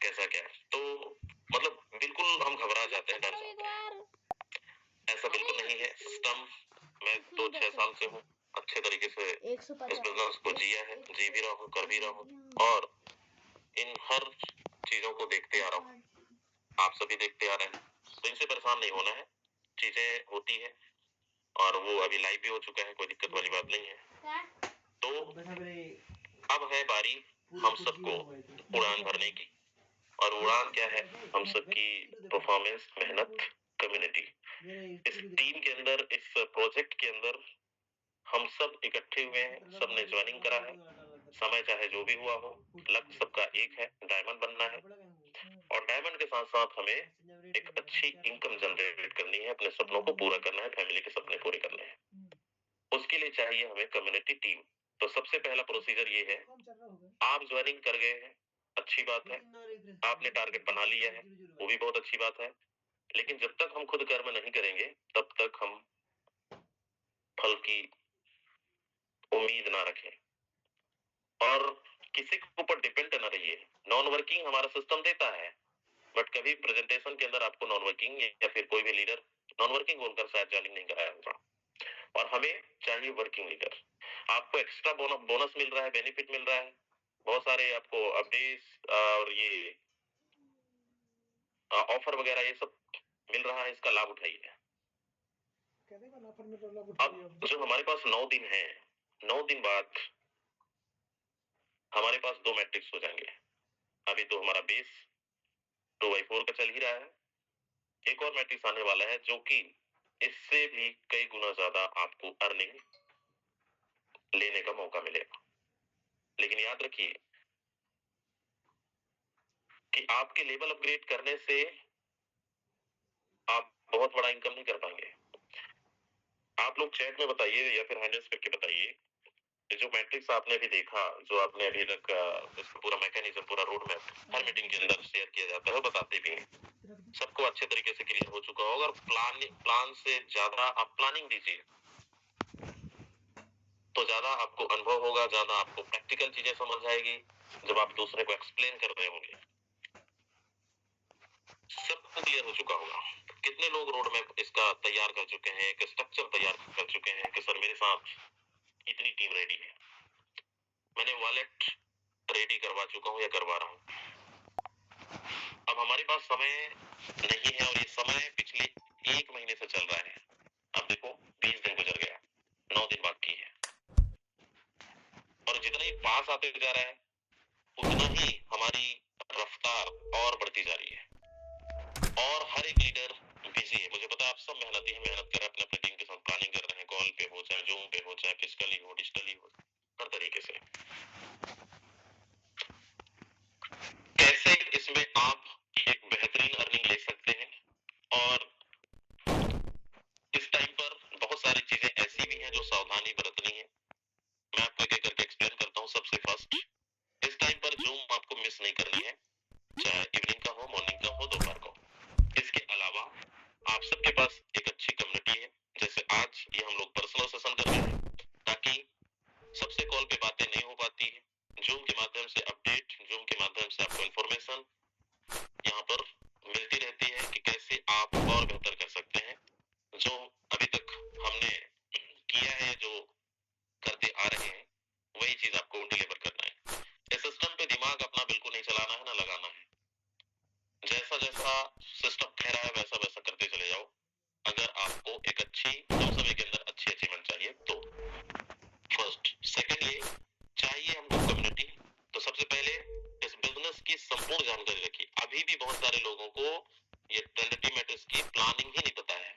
कैसा क्या है। तो मतलब बिल्कुल हम घबरा जाते हैं, डर जाते हैं। ऐसा बिल्कुल नहीं है सिस्टम। मैं तो 6 साल से हूँ, अच्छे तरीके से इस बिजनेस को जिया है, जी भी रहा हूँ, कर भी रहा हूँ, और इन हर चीजों को देखते आ रहा हूँ, आप सभी देखते आ रहे हैं। तो इनसे परेशान नहीं होना है, चीजें होती है और वो अभी लाइव भी हो चुका है, कोई दिक्कत वाली बात नहीं है। तो अब है बारी हम सबको उड़ान भरने की, और उड़ान क्या है, हम सबकी परफॉर्मेंस, मेहनत, कम्युनिटी। इस टीम के अंदर, इस प्रोजेक्ट के अंदर हम सब इकट्ठे हुए हैं, सबने ज्वाइनिंग करा है। समय चाहे जो भी हुआ हो, लक्ष्य सबका एक है, डायमंड बनना है, और डायमंड के साथ साथ हमें एक अच्छी इनकम जनरेट करनी है, अपने सपनों को पूरा करना है, फैमिली के सपने पूरे करने हैं। उसके लिए चाहिए हमें कम्युनिटी टीम। तो सबसे पहला प्रोसीजर ये है, आप ज्वाइनिंग कर गए हैं, अच्छी बात है, आपने टारगेट बना लिया है, वो भी बहुत अच्छी बात है। लेकिन जब तक हम खुद कर्म नहीं करेंगे, तब तक हम फल की उम्मीद ना रखें और किसी के ऊपर डिपेंड ना रहिए। नॉन वर्किंग हमारा सिस्टम देता है, बट कभी प्रेजेंटेशन के अंदर आपको नॉन वर्किंग या फिर कोई भी लीडर नॉन वर्किंग बोलकर शायद ज्वाइनिंग नहीं कराया होगा, और हमें चाहिए वर्किंग लीडर। आपको एक्स्ट्रा बोनस मिल रहा है, बेनिफिट मिल रहा है, बहुत सारे आपको अपडेट्स और ये ऑफर वगैरह ये सब मिल रहा है, इसका लाभ उठाइए। अब जो हमारे पास 9 दिन है, 9 दिन बाद हमारे पास 2 मैट्रिक्स हो जाएंगे। अभी तो हमारा बेस 2/4 का चल ही रहा है, एक और मैट्रिक्स आने वाला है जो कि इससे भी कई गुना ज्यादा आपको अर्निंग लेने का मौका मिलेगा। लेकिन याद रखिए कि आपके लेवल अपग्रेड करने से आप बहुत बड़ा इनकम नहीं कर पाएंगे। आप लोग चैट में बताइए या फिर हैंडल्स करके बताइए, जो मैट्रिक्स आपने अभी देखा, जो आपने अभी तक इसका पूरा मैकेनिज्म, पूरा रोड मैप हर मीटिंग के अंदर शेयर किया जाता है, बताते भी हैं, सबको अच्छे तरीके से क्लियर हो चुका होगा। और प्लान से ज्यादा आप प्लानिंग दीजिए तो ज्यादा आपको अनुभव होगा, ज्यादा आपको प्रैक्टिकल चीजें समझ आएगी जब आप दूसरे को एक्सप्लेन कर रहे होंगे। सबको क्लियर हो चुका होगा। कितने लोग रोड मैप इसका तैयार कर चुके हैं, एक स्ट्रक्चर तैयार कर चुके हैं कि सर मेरे साथ इतनी टीम रेडी है, मैंने वॉलेट रेडी करवा चुका हूं या करवा रहा हूं। अब हमारे पास समय नहीं है, और ये समय पिछले 1 महीने से चल रहा है। अब देखो 20 दिन गुजर गया, 9 दिन बाकी है, और जितना ही पास आते जा रहा है उतना ही हमारी रफ्तार और बढ़ती जा रही है, और हर एक लीडर बिजी है। मुझे पता है आप सब मेहनती हैं, मेहनत कर रहे हैं, अपने अपने टीम के साथ प्लानिंग कर रहे हैं, कॉल पे हो चाहे जूम पे हो, चाहे फिजिकली हो, डिजिटली हो, हर तरीके से। कैसे इसमें आप एक बेहतरीन अर्निंग ले सकते हैं, और इस टाइम पर बहुत सारी चीजें ऐसी भी हैं जो सावधानी बरतनी है। मैं आपको एक एक करके एक्सप्लेन करता हूँ। सबसे फर्स्ट, इस टाइम पर जूम आपको मिस नहीं करनी है, चाहे इवनिंग का हो, मॉर्निंग का हो, दोपहर का हो। इसके अलावा आप सबके पास एक अच्छी कम्युनिटी है, जैसे आज ये हम लोग पर्सनल सेशन कर रहे हैं, ताकि सबसे कॉल पे बातें नहीं हो पाती है, जूम के माध्यम से अपडेट, जूम के माध्यम से आपको इन्फॉर्मेशन यहाँ पर मिलती रहती है कि कैसे आप और बेहतर कर सकते हैं। जो अभी तक हमने किया है, जो करते आ रहे हैं, वही चीज आपको डिलीवर करना है। इस सिस्टम पे दिमाग अपना बिल्कुल नहीं चलाना है, ना लगाना है। जैसा जैसा सिस्टम कह रहा है वैसा वैसा करते चले जाओ, अगर आपको एक अच्छी, कम समय के अंदर अच्छी अचीवमेंट चाहिए तो। फर्स्ट, सेकंड, ये चाहिए हमको कम्युनिटी। तो सबसे पहले इस बिजनेस की संपूर्ण जानकारी रखिए। अभी भी बहुत सारे लोगों को ये ट्रेंडिटी मैट्रिक्स की प्लानिंग ही नहीं पता है,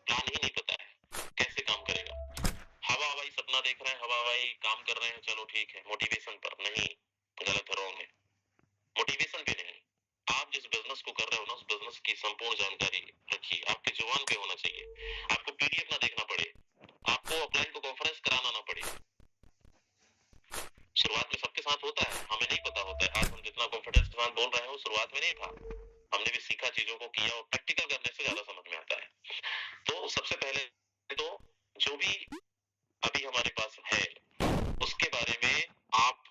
प्लान ही नहीं पता है कैसे काम करेगा। हवा हवाई सपना देख रहे हैं, हवा हवाई काम कर रहे हैं, चलो ठीक है, मोटिवेशन पर नहीं, गलत है, रॉन्ग है। मोटिवेशन पे नहीं, आप जिस बिजनेस को कर रहे हो ना, उस बिजनेस की संपूर्ण जानकारी रखिए, आपके जुबान पे होना चाहिए। आपको पीडीएफ ना देखना पड़े, आपको अपलाइन को कॉन्फ्रेंस कराना ना पड़े। शुरुआत में सबके साथ होता है, हमें नहीं पता होता है। आज हम जितना कॉन्फिडेंस के साथ बोल रहे हैं वो शुरुआत में नहीं था, हमने भी सीखा, चीजों को किया, और प्रैक्टिकल करने से ज्यादा समझ में आता है। तो सबसे पहले तो जो भी अभी हमारे पास है उसके बारे में आप,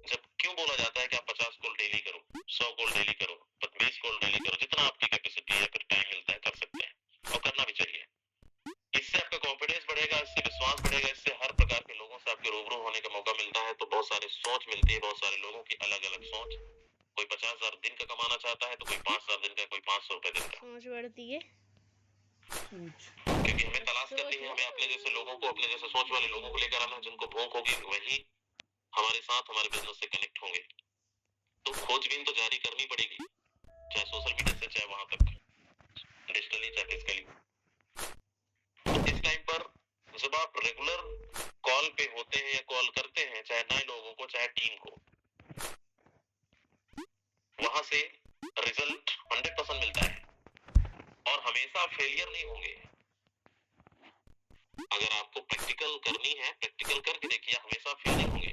जब क्यों बोला जाता है कि आप 50 कॉल डेली करो, 100 कॉल डेली मिलती है बहुत सारे लोगों की अलग अलग सोच। कोई 50,000 दिन का कमाना चाहता है तो कोई 5,000 दिन का, कोई 500 रुपए दिन का। सोच बढ़ती है क्योंकि हमें तलाश करनी है, हमें अपने जैसे लोगों को, अपने जैसे सोच वाले लोगों को लेकर आना है, जिनको भूख होगी वही हमारे साथ हमारे बिजनेस से कनेक्ट होंगे। तो खोजबीन तो जारी करनी पड़ेगी, चाहे सोशल मीडिया से, चाहे वहां तक डिजिटली, चाहे फिजिकली। तो इस टाइम पर जब आप रेगुलर कॉल पे होते हैं या कॉल करते हैं, चाहे नए लोगों को चाहे टीम को, वहां से रिजल्ट 100% मिलता है और हमेशा फेलियर नहीं होंगे। अगर आपको प्रैक्टिकल करनी है, प्रैक्टिकल करके देखिए, हमेशा फेल नहीं होंगे।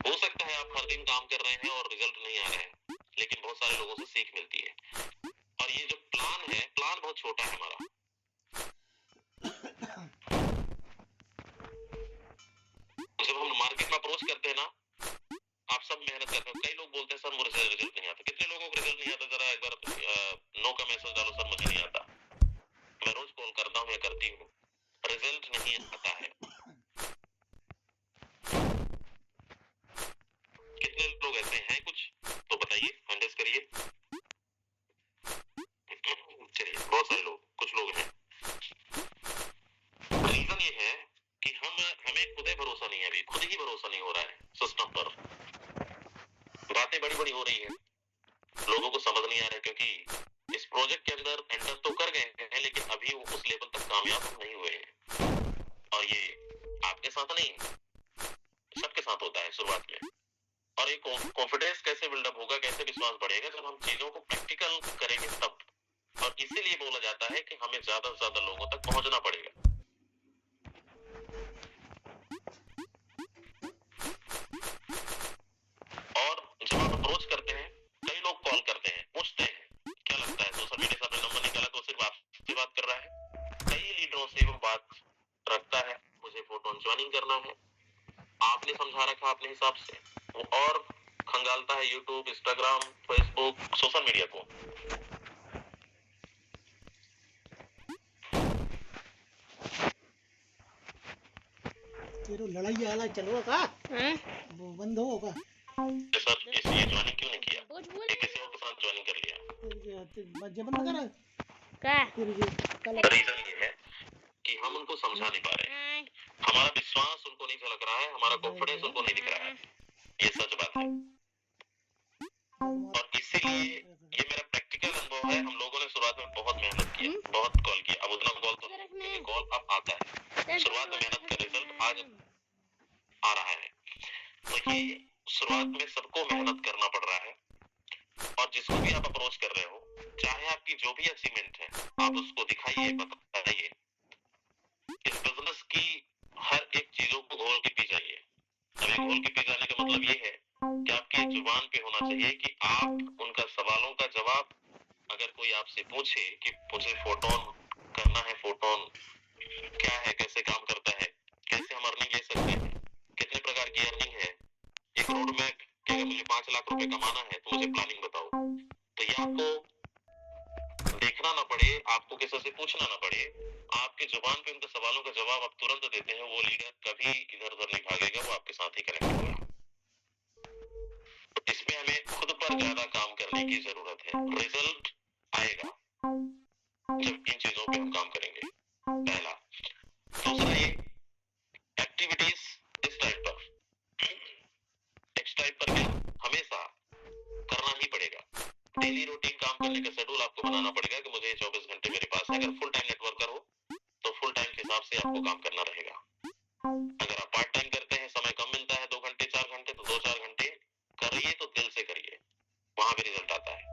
हो सकता है आप हर दिन काम कर रहे हैं और रिजल्ट नहीं आ रहा है, लेकिन बहुत सारे लोगों से सीख मिलती है। और ये जो प्लान है, प्लान बहुत छोटा है हमारा। जब हम मार्केट में अप्रोच करते हैं ना, आप सब मेहनत करते हैं, कई लोग बोलते हैं सर मुझे रिजल्ट नहीं आता। कितने लोगों को रिजल्ट नहीं आता? जरा एक बार नो का मैसेज डालो, सर मुझे नहीं आता। मैं रोज कॉल करता हूँ या करती हूँ, रिजल्ट नहीं आता है। कितने लोग ऐसे हैं? कुछ तो बताइए, हैंडल्स करिए। चलिए, बहुत सारे लोग, कुछ लोग हैं। रीजन ये है कि हमें खुद ही भरोसा नहीं है, अभी खुद ही भरोसा नहीं हो रहा है सिस्टम पर। बातें बड़ी बड़ी हो रही है, लोगों को समझ नहीं आ रहा है, क्योंकि इस प्रोजेक्ट के अंदर एंटर तो कर गए हैं, लेकिन अभी वो उस लेवल तक कामयाब नहीं हुए हैं। और ये आपके साथ नहीं, सबके साथ होता है शुरुआत में। और एक कॉन्फिडेंस कैसे बिल्डअप होगा, कैसे विश्वास बढ़ेगा? जब हम चीजों को प्रैक्टिकल करेंगे तब। और इसीलिए बोला जाता है कि हमें ज्यादा से ज्यादा लोगों तक पहुंचना पड़ेगा। और जब आप अप्रोच करते हैं, कई लोग कॉल करते हैं, पूछते हैं क्या लगता है सोशल मीडिया से आपने नंबर निकाला तो सिर्फ आपसे बात कर रहा है? कई लीडरों से वो बात रखता है, मुझे फोटो ज्वाइनिंग करना है, आपने समझा रखा अपने हिसाब से, वो और खंगालता है YouTube, Instagram, Facebook, social media को। तेरे लड़ाई आला चलो का वो बंद होगा सर इसलिए ज्वाइनिंग क्यों नहीं किया? एक किसी और के साथ ज्वाइनिंग कर लिया। जब बंद कर रीजन ये है कि हम उनको समझा नहीं पा रहे हैं, हमारा विश्वास उनको नहीं झलक रहा है, हमारा कॉन्फिडेंस उनको नहीं दिख रहा है। ये सच बात है। और इसीलिए ये मेरा प्रैक्टिकल अनुभव है। हम लोगों ने शुरुआत में बहुत मेहनत की, बहुत कॉल किया। अब उतना कॉल तो नहीं, कॉल अब आता है। शुरुआत में मेहनत का रिजल्ट आज आ रहा है। तो ये शुरुआत में सबको मेहनत करना पड़ रहा है। और जिसको भी आप अप्रोच कर रहे हो, चाहे आपकी जो भी अचीवमेंट है, आप उसको दिखाइए, बताइए। इस बिजनेस की हर एक चीजों को घोल के पी जाइए। अभी घोल के पी जाने का मतलब ये है कि आपकी जुबान पे होना चाहिए कि आप उनका सवालों का जवाब, अगर कोई आपसे पूछे कि मुझे फोटोन करना है, फोटोन क्या है, कैसे काम करता है, कैसे हम अर्निंग ले सकते हैं, कितने प्रकार की अर्निंग है, एक रोड मैप कि अगर मुझे 5 लाख रुपए कमाना है तो मुझे प्लानिंग बताओ। तो ये आपको देखना ना पड़े, आपको किसी से पूछना ना पड़े, आपके जुबान पे उनके सवालों का जवाब आप तुरंत देते हैं, वो लीडर कभी इधर उधर नहीं भागेगा, वो आपके साथ ही कनेक्ट होगा। इसमें हमें खुद पर ज्यादा काम करने की जरूरत है। रिजल्ट आएगा जब इन चीजों पे हम काम करेंगे, पहला। दूसरा, ये एक्टिविटीज इस टाइप पर, इस टाइप पर क्या हमेशा करना ही पड़ेगा। डेली रूटीन काम करने का शेड्यूल आपको बनाना पड़ेगा कि मुझे 24 घंटे मेरे पास है। अगर फुल टाइम नेटवर्कर हो तो फुल टाइम के हिसाब से आपको काम करना रहेगा। अगर आप पार्ट टाइम करते हैं, समय कम मिलता है, 2 घंटे 4 घंटे, तो 2-4 घंटे करिए, तो दिल से करिए, वहां भी रिजल्ट आता है।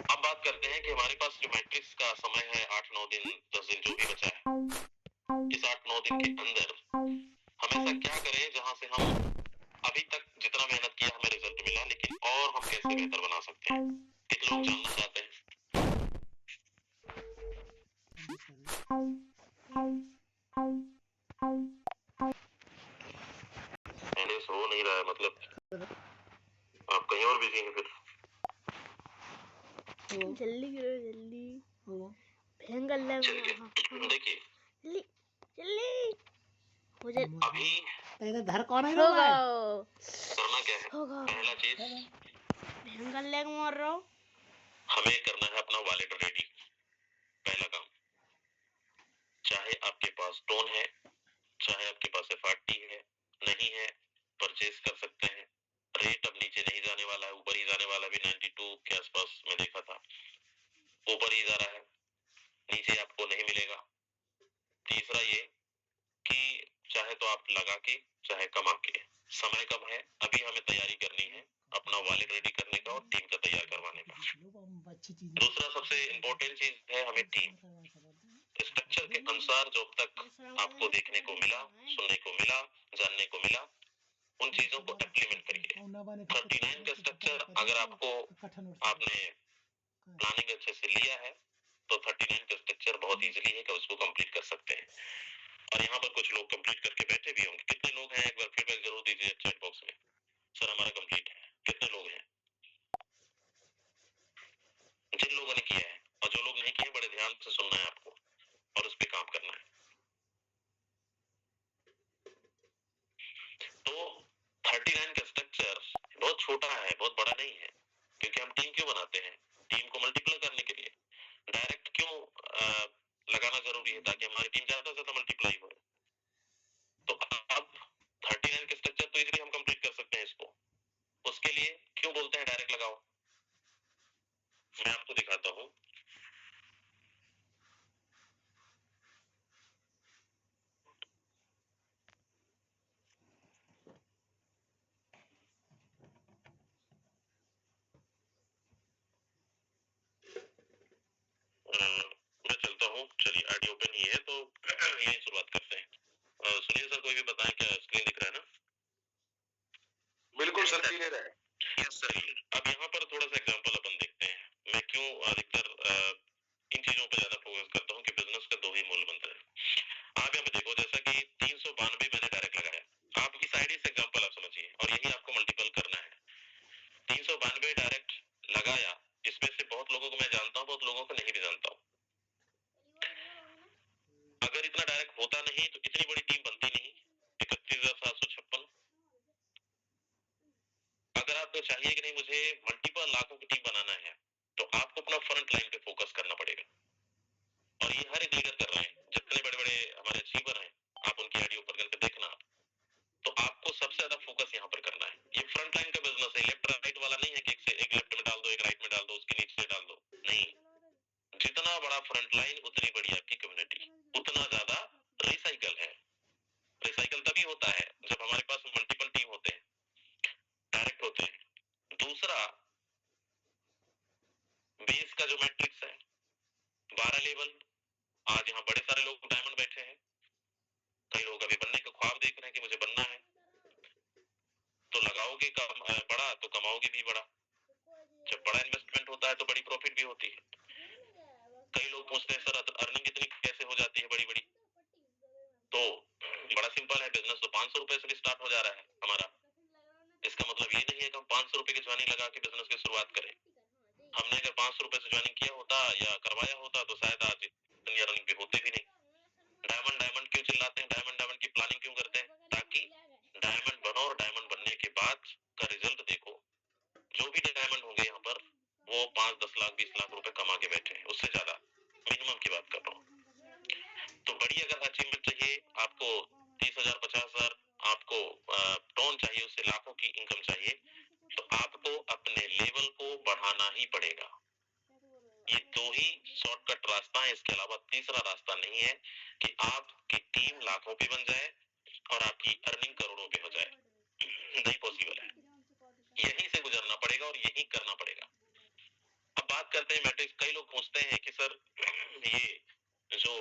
अब बात करते हैं कि हमारे पास जो मैट्रिक्स का समय है, 8-9 दिन 10 दिन जो भी बचा है, इस 8-9 दिन के अंदर हम ऐसा क्या करें जहां से हम अभी तक जितना मेहनत किया हमें रिजल्ट मिला, लेकिन और हम कैसे बेहतर बना सकते हैं? कितने लोग जानना चाहते हैं? हो नहीं रहा है, मतलब आप कहीं और बिजी हैं फिर? जल्दी करो, जल्दी भयंकर लग। देखिए जल्दी जल्दी हो जाए। अभी तेरे घर कौन है होगा करना क्या है? होगा पहला चीज भयंकर लैग मार रहा हूँ। हमें करना है अपना वॉलेट रेडी। पहला काम, चाहे आपके पास टोन है, चाहे आपके पास एफआरटी है, नहीं है, परचेज कर सकते हैं। रेट अब नीचे नहीं जाने वाला है, ऊपर ही जाने वाला है। भी 92 के आसपास मैं देखा था, ऊपर ही जा रहा है, नीचे आपको नहीं मिलेगा। तीसरा ये कि चाहे तो आप लगा के चाहे कमा के, समय कम है, अभी हमें तैयारी करनी है अपना वॉलेट रेडी करने का और टीम का तैयार करवाने का। दूसरा सबसे इम्पोर्टेंट चीज है हमें टीम। स्ट्रक्चर के अनुसार जो अब तक आपको देखने को मिला, सुनने को मिला, जानने को मिला, उन चीजों को इम्प्लीमेंट करिए। 39 का स्ट्रक्चर अगर आपको आपने प्लानिंग अच्छे से लिया है तो 39 का स्ट्रक्चर बहुत इजीली है कि उसको कंप्लीट कर सकते हैं। और यहाँ पर कुछ लोग कंप्लीट करके बैठे भी होंगे। कितने लोग हैं, एक बार फीडबैक जरूर दीजिए चैट बॉक्स में। सर हमारा कंप्लीट है, कितने लोग हैं? जिन लोगों ने किया है, और जो लोग नहीं किए बड़े ध्यान से सुनना है आपको और उस पर काम करना है। तो 39 का स्ट्रक्चर बहुत छोटा है, बहुत बड़ा नहीं है, क्योंकि हम टीम क्यों बनाते हैं? टीम को मल्टीप्लाई करने के लिए। डायरेक्ट क्यों लगाना जरूरी है? ताकि हमारी टीम ज्यादा से ज्यादा मल्टीप्लाई हो। तो अब 39 के स्ट्रक्चर तो इजीली हम कंप्लीट कर सकते हैं इसको। उसके लिए क्यों बोलते हैं डायरेक्ट लगाओ? मैं आपको दिखाता हूँ। मैं चलता हूँ, चलिए आईडी ओपन ही है तो यही शुरुआत करते हैं। सुनील सर कोई भी बताएं, क्या स्क्रीन दिख रहा है ना? बिल्कुल सर, क्लियर है। Yes sir. अब यहाँ पर थोड़ा सा एग्जांपल अपन देखते हैं। मैं क्यों अधिकतर इन चीजों पर ज्यादा फोकस करता हूँ कि बिजनेस का दो ही मूल मंत्र है। आप यहाँ पे देखो, जैसा कि 392 मैंने डायरेक्ट लगाया। आप इस आईडी से एग्जांपल आप समझिए और यही आपको मल्टीपल करना है। 392 डायरेक्ट लगाया, इसमें से बहुत लोगों को मैं जानता हूँ, बहुत लोगों को नहीं भी जानता हूँ। अगर इतना डायरेक्ट होता नहीं तो इतनी बड़ी टीम बनती नहीं, 31,756। अगर आपको चाहिए कि नहीं मुझे मल्टीपल लाखों की टीम बनाना है, तो आपको अपना फ्रंट लाइन पे फोकस करना पड़ेगा। और ये हर एक लीडर कर रहे हैं, जितने बड़े बड़े हमारे अचीवर हैं, आप उनकी आईडी ओपन करके देखना। तो आपको सबसे ज्यादा फोकस यहाँ पर करना है। ये फ्रंट लाइन का बिजनेस है, लेफ्ट राइट वाला नहीं है कि एक से एक लेफ्ट में डाल दो, एक राइट में डाल दो, उसके नीचे डाल दो, नहीं। जितना बड़ा फ्रंट लाइन उतनी बड़ी आपकी कम्युनिटी, उतना ज्यादा रिसाइकल है। रिसाइकल तभी होता है जब हमारे पास मल्टीपल टीम होते हैं, डायरेक्ट होते हैं। दूसरा, बेस का जो मैट्रिक्स है 12 लेवल। आज यहाँ बड़े सारे लोग डायमंड बैठे हैं, कई लोग अभी बनने का ख्वाब देख रहे हैं कि मुझे बनना है। तो लगाओगे बड़ा तो कमाओगे भी बड़ा। जब बड़ा इन्वेस्टमेंट होता है तो बड़ी प्रॉफिट भी होती है। कई लोग पूछते हैं सर अर्निंग इतनी कैसे हो जाती है बड़ी बड़ी? तो बड़ा सिंपल है, बिजनेस तो 500 रुपए से भी स्टार्ट हो जा रहा है हमारा। इसका मतलब ये नहीं है कि हम 500 रुपए की ज्वाइनिंग लगा के बिजनेस की शुरुआत करें। हमने अगर 500 रुपए से ज्वाइनिंग किया होता या करवाया होता तो शायद आज इतनी अर्निंग भी होती भी नहीं। डायमंड डायमंड क्यों चिल्लाते हैं? डायमंड डायमंड की प्लानिंग क्यों करते हैं? ताकि डायमंड बनो और डायमंड बनने के बाद का रिजल्ट देखो। जो भी डायमंड होंगे यहाँ पर वो 5, 10 लाख, 20 लाख रुपए कमा के बैठे हैं, उससे ज्यादा मिनिमम की बात कर रहा हूँ। तो बड़ी अगर अचीवमेंट चाहिए आपको, 30,000, 50,000 आपको टोन चाहिए, उससे लाखों की इनकम चाहिए, तो आपको अपने लेवल को बढ़ाना ही पड़ेगा। ये दो ही शॉर्टकट रास्ता है, इसके अलावा तीसरा रास्ता नहीं है कि आपकी टीम लाखों पे बन जाए और आपकी अर्निंग करोड़ों पे हो जाए। नहीं पॉसिबल है, यहीं से गुजरना पड़ेगा और यही करना पड़ेगा। अब बात करते हैं मैट्रिक्स। कई लोग पूछते हैं कि सर ये जो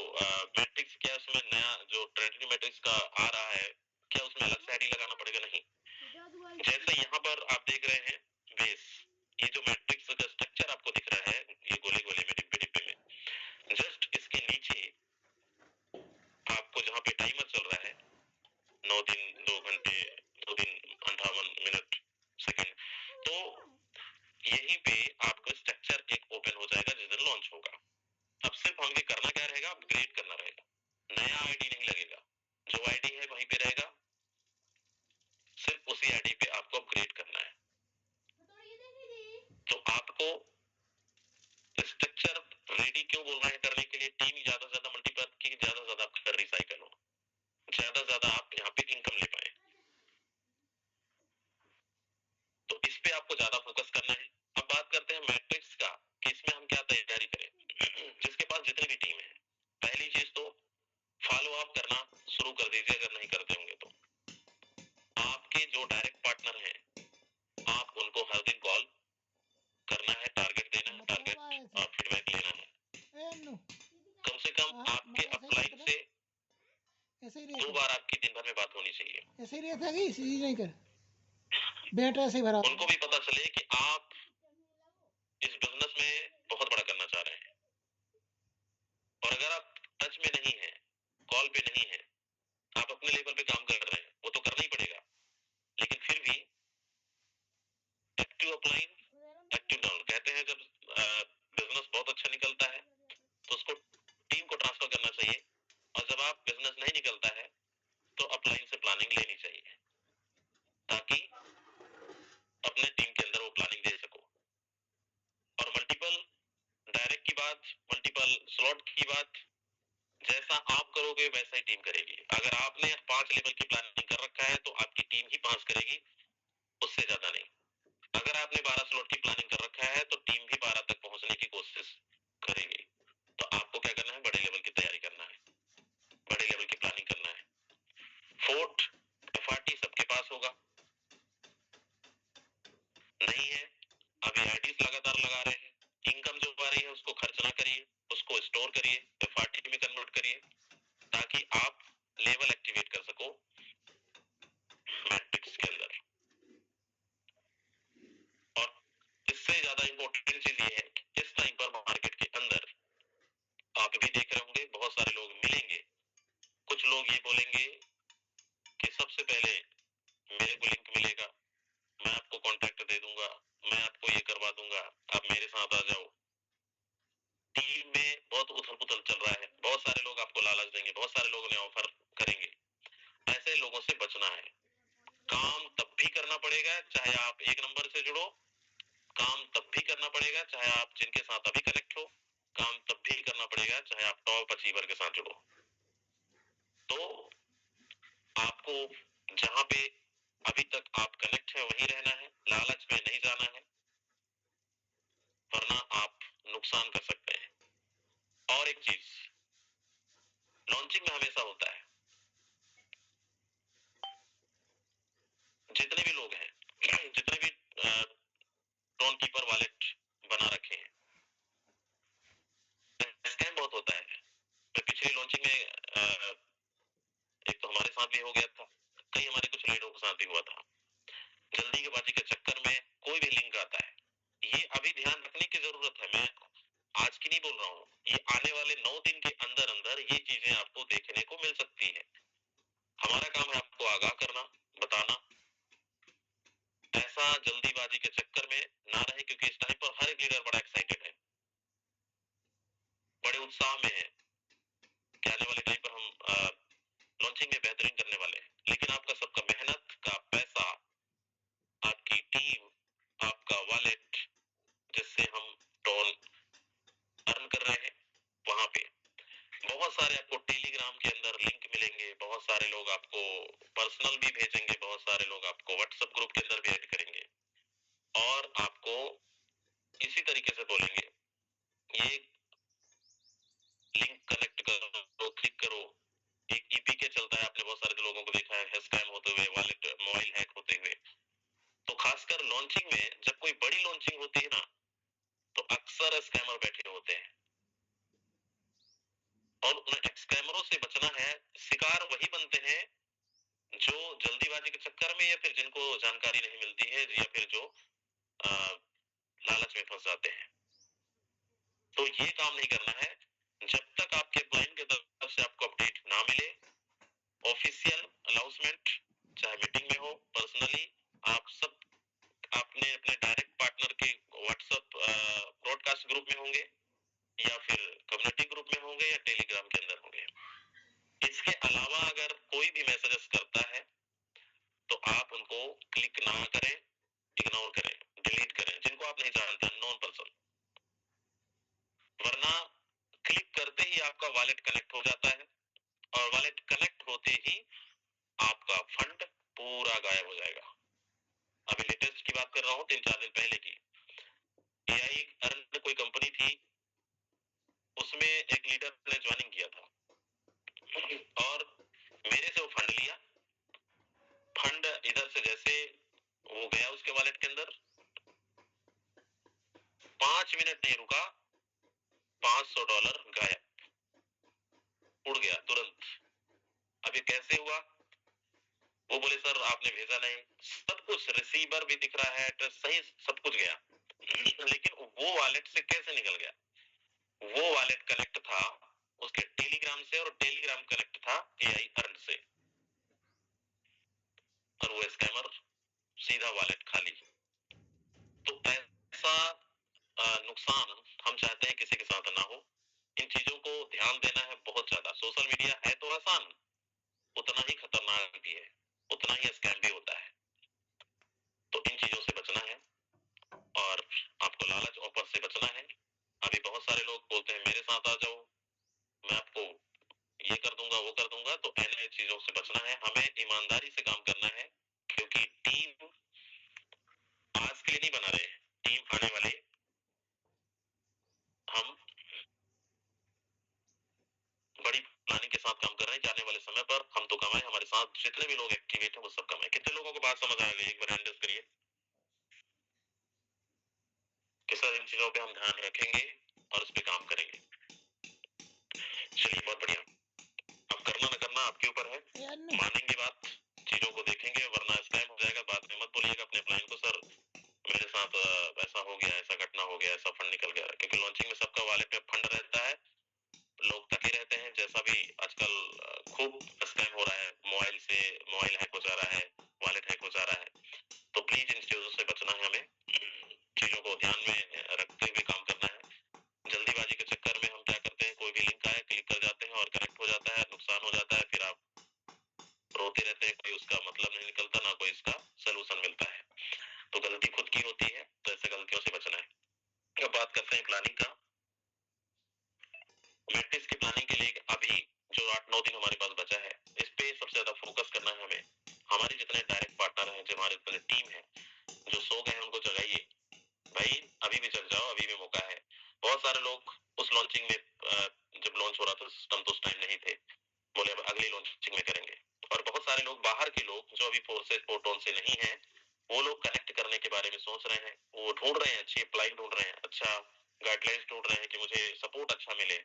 मैट्रिक्स, क्या उसमें नया जो ट्रेंडिंग मैट्रिक्स का आ रहा है, क्या उसमें अलग से आईडी लगाना पड़ेगा? नहीं। जैसे यहाँ पर आप देख रहे हैं बेस, ये जो मैट्रिक्स का स्ट्रक्चर आपको दिख रहा है, ये गोले गोले में, डिब्बे डिब्बे में, जस्ट इसके नीचे आपको जहाँ पे टाइमर चल रहा है 9 दिन 2 घंटे 2 दिन 58 मिनट सेकंड, तो यहीं पे आपका स्ट्रक्चर एक ओपन हो जाएगा जिस दिन लॉन्च होगा। अब सिर्फ हमें करना क्या रहेगा? अपग्रेड करना रहेगा। नया आईडी नहीं लगेगा, जो आईडी है वहीं पे रहेगा, चाहिए टीम ज्यादा से ज्यादा मल्टीपल की, ज्यादा से ज्यादा आपका रिसाइकल हो, ज्यादा से ज्यादा आप यहाँ पे इनकम ले पाए। तो इस पे आपको ज्यादा फोकस करना है। अब बात करते हैं मैट्रिक्स का कि इसमें हम क्या तैयारी करें। जिसके पास जितनी भी टीम है, पहली चीज तो फॉलो अप करना शुरू कर दीजिए, अगर नहीं करते होंगे तो। आपके जो डायरेक्ट पार्टनर हैं आप उनको हर दिन कॉल करना है, टारगेट देना है, टारगेट और फीडबैक लेना है। कम से कम आपके अपलाइन से ऐसे ही 2 बार आपकी दिन भर में बात होनी चाहिए। ऐसे ही रहता है कि सीधी नहीं कर बेटा ऐसे भरा, उनको भी पता चले कि आप इस बिजनेस में बहुत बड़ा करना चाह रहे हैं। और अगर आप टच में नहीं है, कॉल पे नहीं है, आप अपने लेवल पे काम कर रहे हैं, वो तो करना ही पड़ेगा, लेकिन फिर भी एक्टिव अपलाइन एक्टिव डाउन कहते हैं। जब बिजनेस बहुत अच्छा निकलता है तो उसको टीम को ट्रांसफर करना चाहिए, और जब आप बिजनेस नहीं निकलता है तो अपलाइन से प्लानिंग लेनी चाहिए, ताकि अपने टीम के अंदर वो प्लानिंग दे सको। और मल्टीपल डायरेक्ट की बात, मल्टीपल स्लॉट की बात, जैसा आप करोगे वैसा ही टीम करेगी। अगर आपने 5 लेवल की प्लानिंग कर रखा है तो आपकी टीम ही 5 करेगी, उससे ज्यादा नहीं। अगर आपने 12 स्लॉट की प्लानिंग कर रखा है तो टीम भी 12 तक पहुंचने की कोशिश करेगी। तो आपको क्या करना है, बड़े लेवल की तैयारी करना है, बड़े लेवल की प्लानिंग करना है। फोर्ट एफआरटी सबके पास होगा, नहीं है अभी आईडीज लगातार लगा रहे हैं, इनकम जो आ रही है उसको खर्च ना करिए, उसको स्टोर करिए, एफआरटी में कन्वर्ट करिए, ताकि आप लेवल एक्टिवेट कर सको मैट्रिक्स के अंदर। और इससे ज्यादा इंपॉर्टेंट चीज ये है कि इस टाइम पर मार्केट के अंदर आप भी देख रहे होंगे बहुत सारे लोग मिलेंगे, कुछ लोग ये बोलेंगे कि सबसे पहले मेरे को लिंक मिलेगा, मैं आपको कॉन्टैक्ट दे दूंगा, मैं आपको ये करवा दूंगा, आप मेरे साथ आ जाओ। टीम में बहुत उथल पुथल चल रहा है, बहुत सारे लोग आपको लालच देंगे, बहुत सारे लोगों ने ऑफर करेंगे, ऐसे लोगों से बचना है। काम तब भी करना पड़ेगा चाहे आप 1 नंबर से जुड़ो, काम तब भी करना पड़ेगा चाहे आप जिनके साथ अभी कनेक्ट हो, काम तब भी करना पड़ेगा चाहे आप टॉप अचीवर के साथ जुड़ो। तो आपको जहां पे अभी तक आप कनेक्ट है वहीं रहना है, लालच में नहीं जाना है, वरना आप नुकसान कर सकते हैं। और एक चीज लॉन्चिंग में हमेशा होता है, जितने भी लोग हैं, जितने भी टोन कीपर वॉलेट बना रखे हैं, स्कैम बहुत होता है। तो पिछली लॉन्चिंग में एक तो हमारे साथ भी हो गया था, कई हमारे कुछ लीडरों के साथ भी हुआ था। जल्दी के बाजी के चक्कर में कोई भी लिंक आता है, ये अभी ध्यान रखने की जरूरत है। मैं आज की नहीं बोल रहा हूँ, ये आने वाले 9 दिन के अंदर अंदर ये चीजें आपको देखने को मिल सकती है। हमारा काम है आपको आगाह करना, बताना। ऐसा जल्दीबाजी के चक्कर में ना रहे, क्योंकि इस टाइम पर हर एक लीडर बड़ा एक्साइटेड है, बड़े उत्साह में है कि आने वाले टाइम पर हम लॉन्चिंग में बेहतरीन करने वाले हैं। लेकिन आपका सबका मेहनत का पैसा, आपकी टीम, आपका वॉलेट जिससे हम टोन अर्न कर रहे हैं, वहां पे बहुत सारे आपको टेलीग्राम के अंदर लिंक मिलेंगे, बहुत सारे लोग आपको पर्सनल भी भेजेंगे, बहुत सारे लोग आपको व्हाट्सएप ग्रुप के अंदर भी ऐड करेंगे और आपको इसी तरीके से बोलेंगे ये लिंक कनेक्ट करो, क्लिक करो। एक ईपीके चलता है, आपने बहुत सारे लोगों को देखा है स्कैम होते हुए, वॉलेट मोबाइल हैक होते हुए। तो खासकर लॉन्चिंग में जब कोई बड़ी लॉन्चिंग होती है ना, तो अक्सर स्कैमर बैठे होते हैं और उन स्कैमरों से बचना है। शिकार वही बनते हैं जो जल्दीबाजी के चक्कर में या फिर जिनको जानकारी नहीं मिलती है या फिर जो लालच में फंस जाते हैं। तो ये काम नहीं करना है जब तक आपके क्लाइंट की तरफ से आपको अपडेट ना मिले। ऑफिशियल अनाउंसमेंट चाहे मीटिंग में हो, पर्सनली आप सब आपने अपने डायरेक्ट पार्टनर के व्हाट्सएप ब्रॉडकास्ट ग्रुप में होंगे या फिर कम्युनिटी ग्रुप में होंगे या टेलीग्राम के अंदर होंगे। इसके अलावा अगर कोई भी मैसेजेस करता है तो आप उनको क्लिक ना करें, इग्नोर करें, डिलीट करें, जिनको आप नहीं जानते, नॉन पर्सन। वरना क्लिक करते ही वॉलेट कनेक्ट हो जाता है और वॉलेट कनेक्ट होते ही आपका फंड पूरा गायब हो जाएगा। अभी लेटेस्ट की बात कर रहा हूँ, 3-4 दिन पहले की। AI अर्न कोई कंपनी थी, उसमें एक लीडर ने ज्वाइनिंग किया था और मेरे से वो फंड लिया। फंड इधर से जैसे वो गया उसके वॉलेट के अंदर, 5 मिनट नहीं रुका, $500 गायब, उड़ गया तुरंत। अब ये कैसे हुआ? वो बोले सर आपने भेजा नहीं। सब कुछ रिसीवर भी दिख रहा है, एड्रेस सही, सब कुछ गया, लेकिन वो वॉलेट से कैसे निकल गया? वो वॉलेट कनेक्ट था उसके टेलीग्राम से और टेलीग्राम कनेक्ट था AI अर्न से, और वो स्कैमर सीधा वॉलेट खाली। तो ऐसा नुकसान हम चाहते हैं किसी के साथ ना हो। इन चीजों को ध्यान देना है बहुत ज्यादा। सोशल मीडिया है तो आसान, उतना ही खतरनाक भी है, उतना ही स्कैम भी होता है। तो इन चीजों से बचना है और आपको लालच ऑफर से बचना है। अभी बहुत सारे लोग बोलते हैं मेरे साथ आ जाओ, मैं आपको ये कर दूंगा वो कर दूंगा। तो ऐसे चीजों से बचना है, हमें ईमानदारी से काम करना है, क्योंकि टीम आज के लिए नहीं बना रहे, टीम आने वाले हम बड़ी प्लानिंग के साथ काम कर रहे हैं कि आने वाले समय पर हम तो कमाए, हमारे साथ जितने भी लोग एक्टिवेट हैं वो सब कमाए। कितने लोगों को बात समझ आ गई? एक बार हैंडल करिए कि सर इन चीजों पे हम ध्यान रखेंगे और उस पर काम करेंगे। चलिए बहुत बढ़िया। अब करना न करना आपके ऊपर है, मानेंगे बात, चीजों को देखेंगे, वरना स्कैम हो जाएगा। बाद में मत बोलिएगा अपने क्लाइंट को सर मेरे साथ ऐसा हो गया, ऐसा घटना हो गया, ऐसा फंड निकल गया। क्योंकि लॉन्चिंग में सबका वॉलेट में फंड रहता है, लोग थके रहते हैं। जैसा भी आजकल खूब स्कैम हो रहा है, मोबाइल से मोबाइल हैक हो जा रहा है, वॉलेट हैक हो जा रहा है। तो प्लीज इन चीजों से बचना है, हमें चीजों को ध्यान में रखते हुए काम करना है। जल्दीबाजी के चक्कर में हम क्या करते हैं, कोई भी लिंक आए क्लिक कर जाते हैं और कनेक्ट हो जाता है, नुकसान हो जाता है, फिर आप रोते रहते हैं, कोई उसका मतलब नहीं निकलता, ना कोई इसका सोल्यूशन मिलता है। तो गलती खुद की होती है, तो ऐसे गलतियों से बचना है। अब बात करते हैं प्लानिंग का। मैट्रिक्स की प्लानिंग के लिए अभी जो 8-9 दिन हमारे पास बचा है, इस पे सबसे ज्यादा फोकस करना है हमें। हमारे जितने डायरेक्ट पार्टनर हैं, जो हमारे जितने टीम है, जो सो गए हैं उनको जगाइए भाई, अभी भी जग जाओ, अभी भी मौका है। बहुत सारे लोग उस लॉन्चिंग में जब लॉन्च हो रहा था सिस्टम तो उस टाइम नहीं थे, बोले अब अगली लॉन्चिंग में करेंगे। और बहुत सारे लोग बाहर के लोग जो अभी फोर्सेस प्रोटोन से नहीं है, वो लोग कनेक्ट करने के बारे में सोच रहे हैं, वो ढूंढ रहे हैं, अच्छी अप्लाई ढूंढ रहे हैं, अच्छा गाइडलाइंस ढूंढ रहे हैं कि मुझे सपोर्ट अच्छा मिले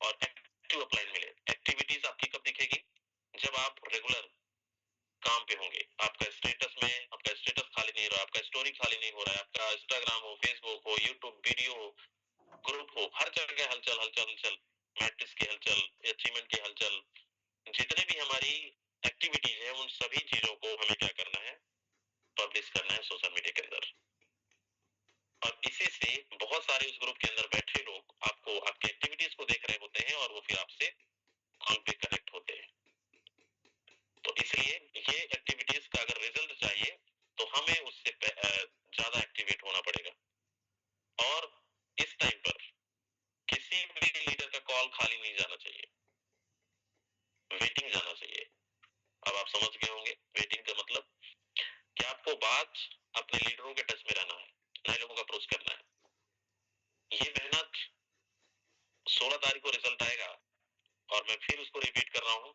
और एक्टिव अप्लाई मिले। एक्टिविटीज आपकी कब दिखेगी? जब आप रेगुलर काम पे होंगे। आपका स्टेटस खाली नहीं रहा, आपका स्टोरी खाली नहीं हो रहा है, आपका इंस्टाग्राम हो, फेसबुक हो, यूट्यूब वीडियो हो, ग्रुप हो, हर जगह हलचल हलचल हलचल, मैट्रिक्स की हलचल, अचीवमेंट की हलचल, जितने भी हमारी एक्टिविटीज है उन सभी चीजों को हमें क्या करना है, पब्लिश करना है सोशल मीडिया के अंदर। और इसी से बहुत सारे उस ग्रुप के अंदर बैठे लोग आपको आपकी एक्टिविटीज को देख रहे होते हैं और वो फिर आपसे कॉल पे कनेक्ट होते हैं। तो इसलिए ये एक्टिविटीज का अगर रिजल्ट चाहिए तो हमें उससे ज्यादा एक्टिवेट होना पड़ेगा। और इस टाइम पर किसी भी लीडर का कॉल खाली नहीं जाना चाहिए, वेटिंग जाना चाहिए। अब आप समझ गए होंगे वेटिंग का मतलब कि आपको बात अपने लीडरों के टच में रहना है, नए लोगों को अप्रोच करना है। ये मेहनत 16 तारीख को रिजल्ट आएगा और मैं फिर उसको रिपीट कर रहा हूँ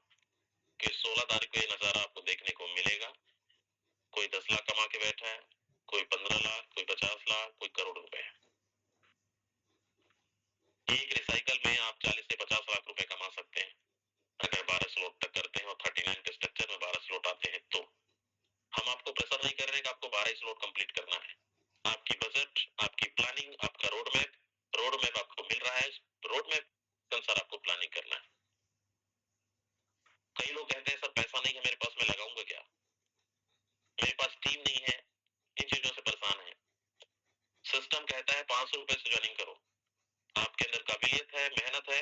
कि 16 तारीख को ये नजारा आपको देखने को मिलेगा। कोई 10 लाख कमा के बैठा है, कोई 15 लाख, कोई 50 लाख, कोई करोड़ रुपए। एक रिसाइकल में आप 40 से 50 लाख रुपए कमा सकते हैं अगर 12 स्लॉट तक करते हैं और 39 के स्ट्रक्चर में 12 स्लॉट आते हैं। तो हम आपको प्रेशर नहीं कर रहे कि आपको 12 स्लॉट कंप्लीट करना है। आपकी बजट, आपकी प्लानिंग, आपका रोड मैप आपको मिल रहा है, रोड मैप के अनुसार आपको प्लानिंग करना है। कई लोग कहते हैं सर पैसा नहीं है मेरे पास, मैं लगाऊंगा क्या, मेरे पास टीम नहीं है, इन चीजों से परेशान है। सिस्टम कहता है 500 रुपए से ज्वाइनिंग करो, आपके अंदर काबिलियत है, मेहनत है,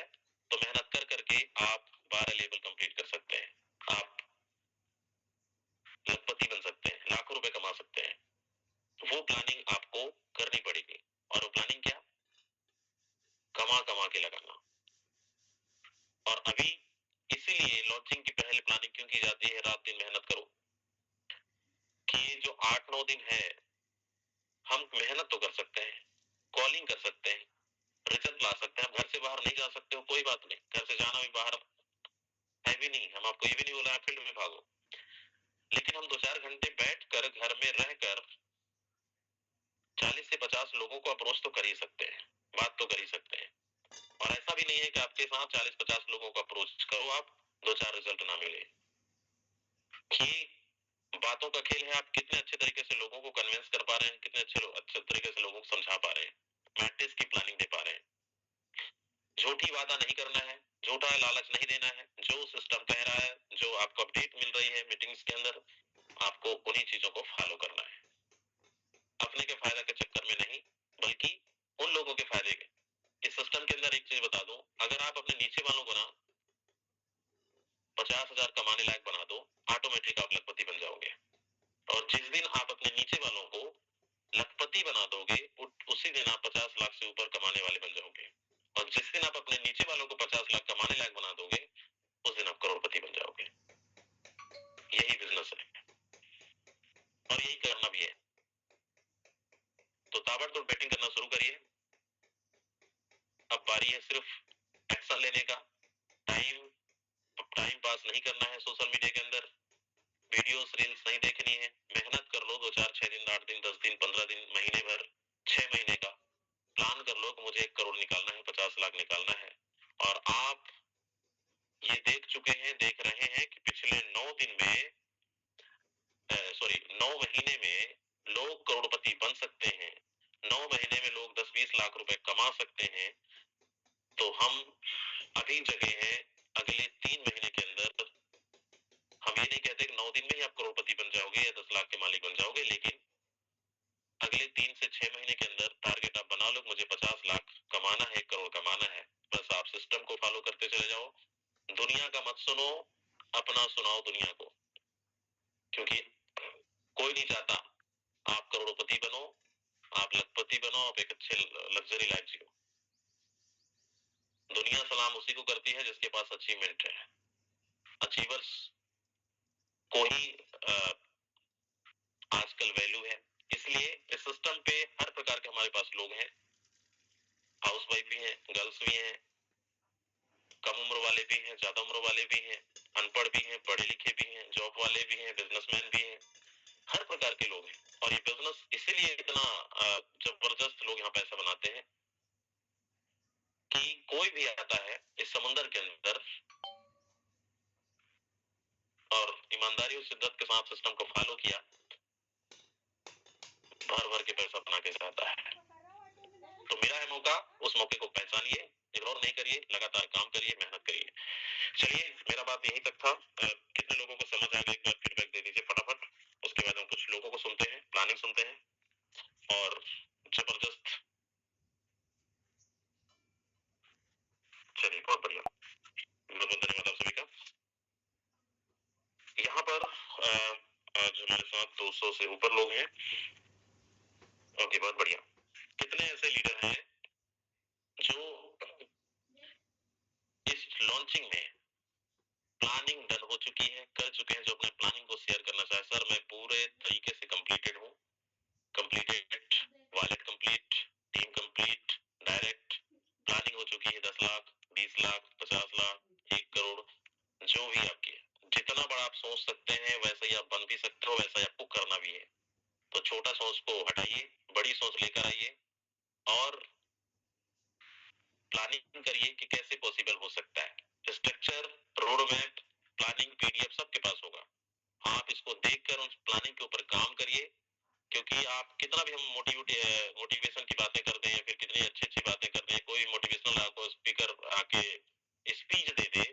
तो मेहनत कर करके आप 12 लेवल कंप्लीट कर सकते हैं, आप लखपति बन सकते हैं, लाखों रुपए कमा सकते हैं। वो प्लानिंग आपको करनी पड़ेगी। और वो प्लानिंग क्या? कमा कमा के लगाना। हम मेहनत तो कर सकते हैं, कॉलिंग कर सकते हैं, रिजल्ट ला सकते हैं। घर से बाहर नहीं जा सकते हो, कोई बात नहीं, घर से जाना भी बाहर है भी नहीं, हम आपको ये भी नहीं बोला है फील्ड में भागो, लेकिन हम 2-4 घंटे बैठकर घर में रहकर 40 से 50 लोगों को अप्रोच तो कर ही सकते हैं, बात तो कर ही सकते हैं। और ऐसा भी नहीं है कि आपके साथ 40-50 लोगों को अप्रोच करो, आप 2-4 रिजल्ट ना मिले। ये बातों का खेल है, आप कितने अच्छे तरीके से लोगों को कन्विंस कर पा रहे हैं, कितने अच्छे तरीके से लोगों को समझा पा रहे हैं, मैट्रिक्स की प्लानिंग दे पा रहे हैं। झूठी वादा नहीं करना है, झूठा लालच नहीं देना है, जो सिस्टम कह रहा है, जो आपको अपडेट मिल रही है मीटिंग्स के अंदर, आपको उन्हीं चीजों को फॉलो करना है, अपने के फायदा के चक्कर में नहीं, बल्कि उन लोगों के फायदे के। इस सिस्टम के अंदर एक चीज बता दूं, अगर आप अपने नीचे वालों को ना 50,000 कमाने लायक बना दो, ऑटोमेटिक आप लखपति बन जाओगे। और जिस दिन आप अपने नीचे वालों को लखपति बना दोगे, उसी दिन आप 50 लाख से ऊपर कमाने वाले बन जाओगे। और जिस दिन आप अपने नीचे वालों को 50 लाख कमाने लायक बना दोगे, उस दिन आप करोड़पति बन जाओगे। यही बिजनेस है और यही करना भी है। तो ताबड़तोड़ बैटिंग करना शुरू करिए। अब बारी है सिर्फ एक्शन लेने का। टाइम पास नहीं करना है सोशल मीडिया के अंदर, वीडियोस रील्स नहीं देखनी है। मेहनत कर लो, 2-4 6 दिन 8 दिन 10 दिन 15 दिन महीने भर 6 महीने का प्लान कर लो कि मुझे 1 करोड़ निकालना है, 50 लाख निकालना है। और आप ये देख चुके हैं, देख रहे हैं कि पिछले 9 दिन में 9 महीने में लोग करोड़पति बन सकते हैं, 9 महीने में लोग 10-20 लाख रुपए कमा सकते हैं। तो हम अभी जगह हैं अगले 3 महीने के अंदर। हम ये नहीं कहते कि 9 दिन में ही आप करोड़पति बन जाओगे या 10 लाख के मालिक बन जाओगे, लेकिन अगले 3 से 6 महीने के अंदर टारगेट आप बना लो, मुझे 50 लाख कमाना है, 1 करोड़ कमाना है। बस आप सिस्टम को फॉलो करते चले जाओ, दुनिया का मत सुनो, अपना सुनाओ दुनिया को। क्योंकि कोई नहीं चाहता आप करोड़पति बनो, आप लखपति बनो, आप एक अच्छे लग्जरी लाइफ जियो। दुनिया सलाम उसी को करती है जिसके पास अचीवमेंट है। अचीवर्स को ही आजकल वैल्यू है। इसलिए इस सिस्टम पे हर प्रकार के हमारे पास लोग हैं, हाउसवाइफ भी हैं, गर्ल्स भी हैं, कम उम्र वाले भी हैं, ज्यादा उम्र वाले भी हैं, अनपढ़ भी हैं, पढ़े लिखे भी हैं, जॉब वाले भी हैं, बिजनेसमैन भी हैं, हर प्रकार के लोग हैं। और ये बिजनेस इसीलिए इतना जबरदस्त लोग यहाँ पैसा बनाते हैं कि कोई भी आता है इस समुंदर के अंदर और ईमानदारी और शिद्दत के साथ सिस्टम को फॉलो किया, भर भर के पैसा बना के जाता है। तो मेरा है मौका, उस मौके को पहचानिए, इग्नोर नहीं करिए, लगातार काम करिए, मेहनत करिए। चलिए, मेरा बात यहीं तक था। कितने लोगों को समझ आ गया, एक बार फीडबैक दे दीजिए फटाफट। उसके बाद हम कुछ लोगों को सुनते हैं, प्लानिंग सुनते हैं और जबरदस्त। चलिए, बहुत बढ़िया, बहुत बहुत धन्यवाद आप सभी का। यहाँ पर आज हमारे साथ 200 से ऊपर लोग हैं। ओके, बहुत बढ़िया। कितने ऐसे लीडर हैं जो इस लॉन्चिंग में प्लानिंग डन हो चुकी है, कर चुके हैं, जो अपने प्लानिंग को शेयर करना चाहे? सर, मैं पूरे तरीके से कंप्लीटेड हूँ, completed, wallet complete, team complete, direct planning हो चुकी है। 10 लाख, 20 लाख, 50 लाख, 1 करोड़, जो भी आपकी जितना बड़ा आप सोच सकते हैं वैसा ही आप बन भी सकते हो, वैसा ही आपको करना भी है। तो छोटा सोच को हटाइए, बड़ी सोच लेकर आइए और प्लानिंग करिए कि कैसे पॉसिबल हो सकता है। Structure, road map, planning PDF सबके पास होगा। आप इसको देखकर उस प्लानिंग के ऊपर काम करिए, क्योंकि आप कितना भी हम मोटिवेशन की बातें कर दें या फिर कितनी अच्छी अच्छी बातें कर दें, कोई मोटिवेशनल आपको स्पीकर आके स्पीच दे दे,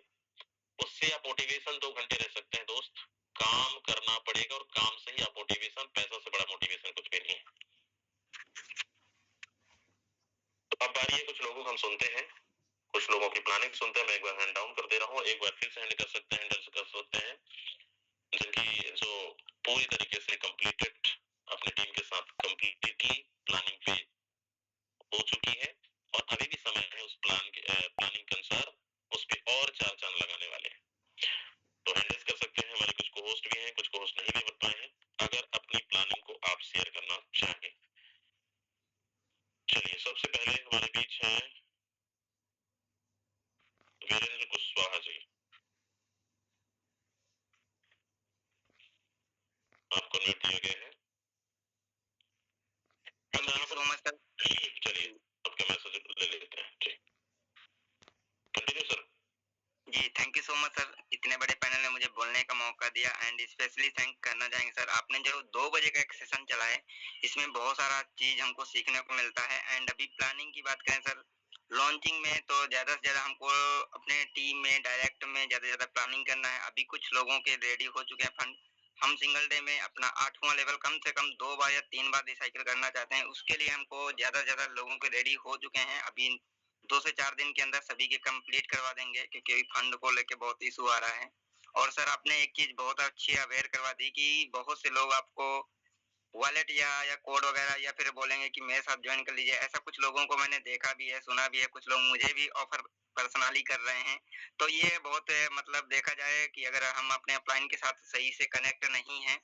उससे आप मोटिवेशन 2 घंटे रह सकते हैं दोस्त। काम करना पड़ेगा और काम से ही आप मोटिवेशन, पैसा से बड़ा मोटिवेशन कुछ भी नहीं है। तो अब बारी है कुछ लोगों को हम सुनते हैं, कुछ लोगों की प्लानिंग सुनते हैं। मैं एक बार हैंड डाउन कर दे रहा हूँ, एक बार फिर से हैंड कर सकते हैं जिनकी जो पूरी तरीके से कंप्लीटेड अपनी टीम के साथ कंप्लीटली प्लानिंग पे हो चुकी है और अभी भी समय है उस प्लानिंग के अनुसार उस पे और 4 चांद लगाने वाले हैं। तो हैंडल्स कर सकते हैं। हमारे कुछ को-होस्ट भी हैं, कुछ को-होस्ट नहीं भी बन पाए हैं। अगर अपनी प्लानिंग को आप शेयर करना चाहें हमारे बीच हैं वीरेंद्र कुशवाहा जी, आपको म्यूट दिया गया है। चलिए आपका मैसेज ले लेते हैं जी। Continue sir. जी thank you so much sir, इतने बड़े पैनल में मुझे बोलने का मौका दिया एंड स्पेशली थैंक करना चाहेंगे सर, आपने जो 2 बजे का एक सेशन चला है इसमें बहुत सारा चीज हमको सीखने को मिलता है। एंड अभी प्लानिंग की बात करें सर, लॉन्चिंग में तो ज़्यादा से ज़्यादा हमको अपने टीम में डायरेक्ट में ज़्यादा से ज़्यादा प्लानिंग करना है। अभी कुछ लोगों के रेडी हो चुके हैं फंड, हम सिंगल डे में अपना 8वां लेवल कम से कम 2 बार या 3 बार रिसाइकिल करना चाहते हैं। उसके लिए हमको ज़्यादा से ज़्यादा लोगों के रेडी हो चुके हैं, अभी 2 से 4 दिन के अंदर सभी के कंप्लीट करवा देंगे क्योंकि अभी फंड को लेके बहुत इशू आ रहा है। और सर आपने एक चीज़ बहुत अच्छी अवेयर करवा दी कि बहुत से लोग आपको वॉलेट या कोड वगैरह या फिर बोलेंगे कि मेरे साथ ज्वाइन कर लीजिए। ऐसा कुछ लोगों को मैंने देखा भी है, सुना भी है, कुछ लोग मुझे भी ऑफर पर्सनली कर रहे हैं। तो ये बहुत मतलब देखा जाए कि अगर हम अपने अपलाइन के साथ सही से कनेक्ट नहीं हैं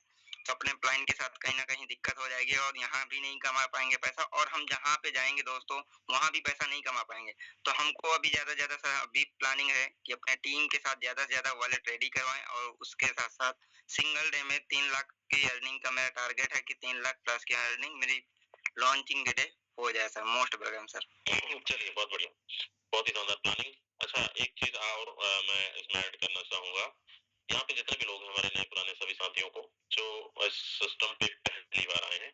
तो अपने अपलाइन के साथ कहीं ना कहीं दिक्कत हो जाएगी और यहाँ भी नहीं कमा पाएंगे पैसा, और हम जहाँ पे जाएंगे दोस्तों वहाँ भी पैसा नहीं कमा पाएंगे। तो हमको अभी ज़्यादा ज़्यादा अभी प्लानिंग है कि अपने टीम के साथ ज़्यादा से ज़्यादा वॉलेट रेडी करवाएं और उसके साथ साथ सिंगल डे में 3 लाख की अर्निंग का मेरा टारगेट है कि 3 लाख प्लस की अर्निंग मेरी लॉन्चिंग डे हो जाए सर। Most welcome sir. चलिए बहुत बढ़िया, बहुत ही शानदार प्लानिंग। अच्छा एक चीज और मैं इसमें ऐड करना चाहूंगा, यहाँ पे जितने भी लोग हैं हमारे नए पुराने सभी साथियों को जो इस सिस्टम पे पहली बार आए हैं,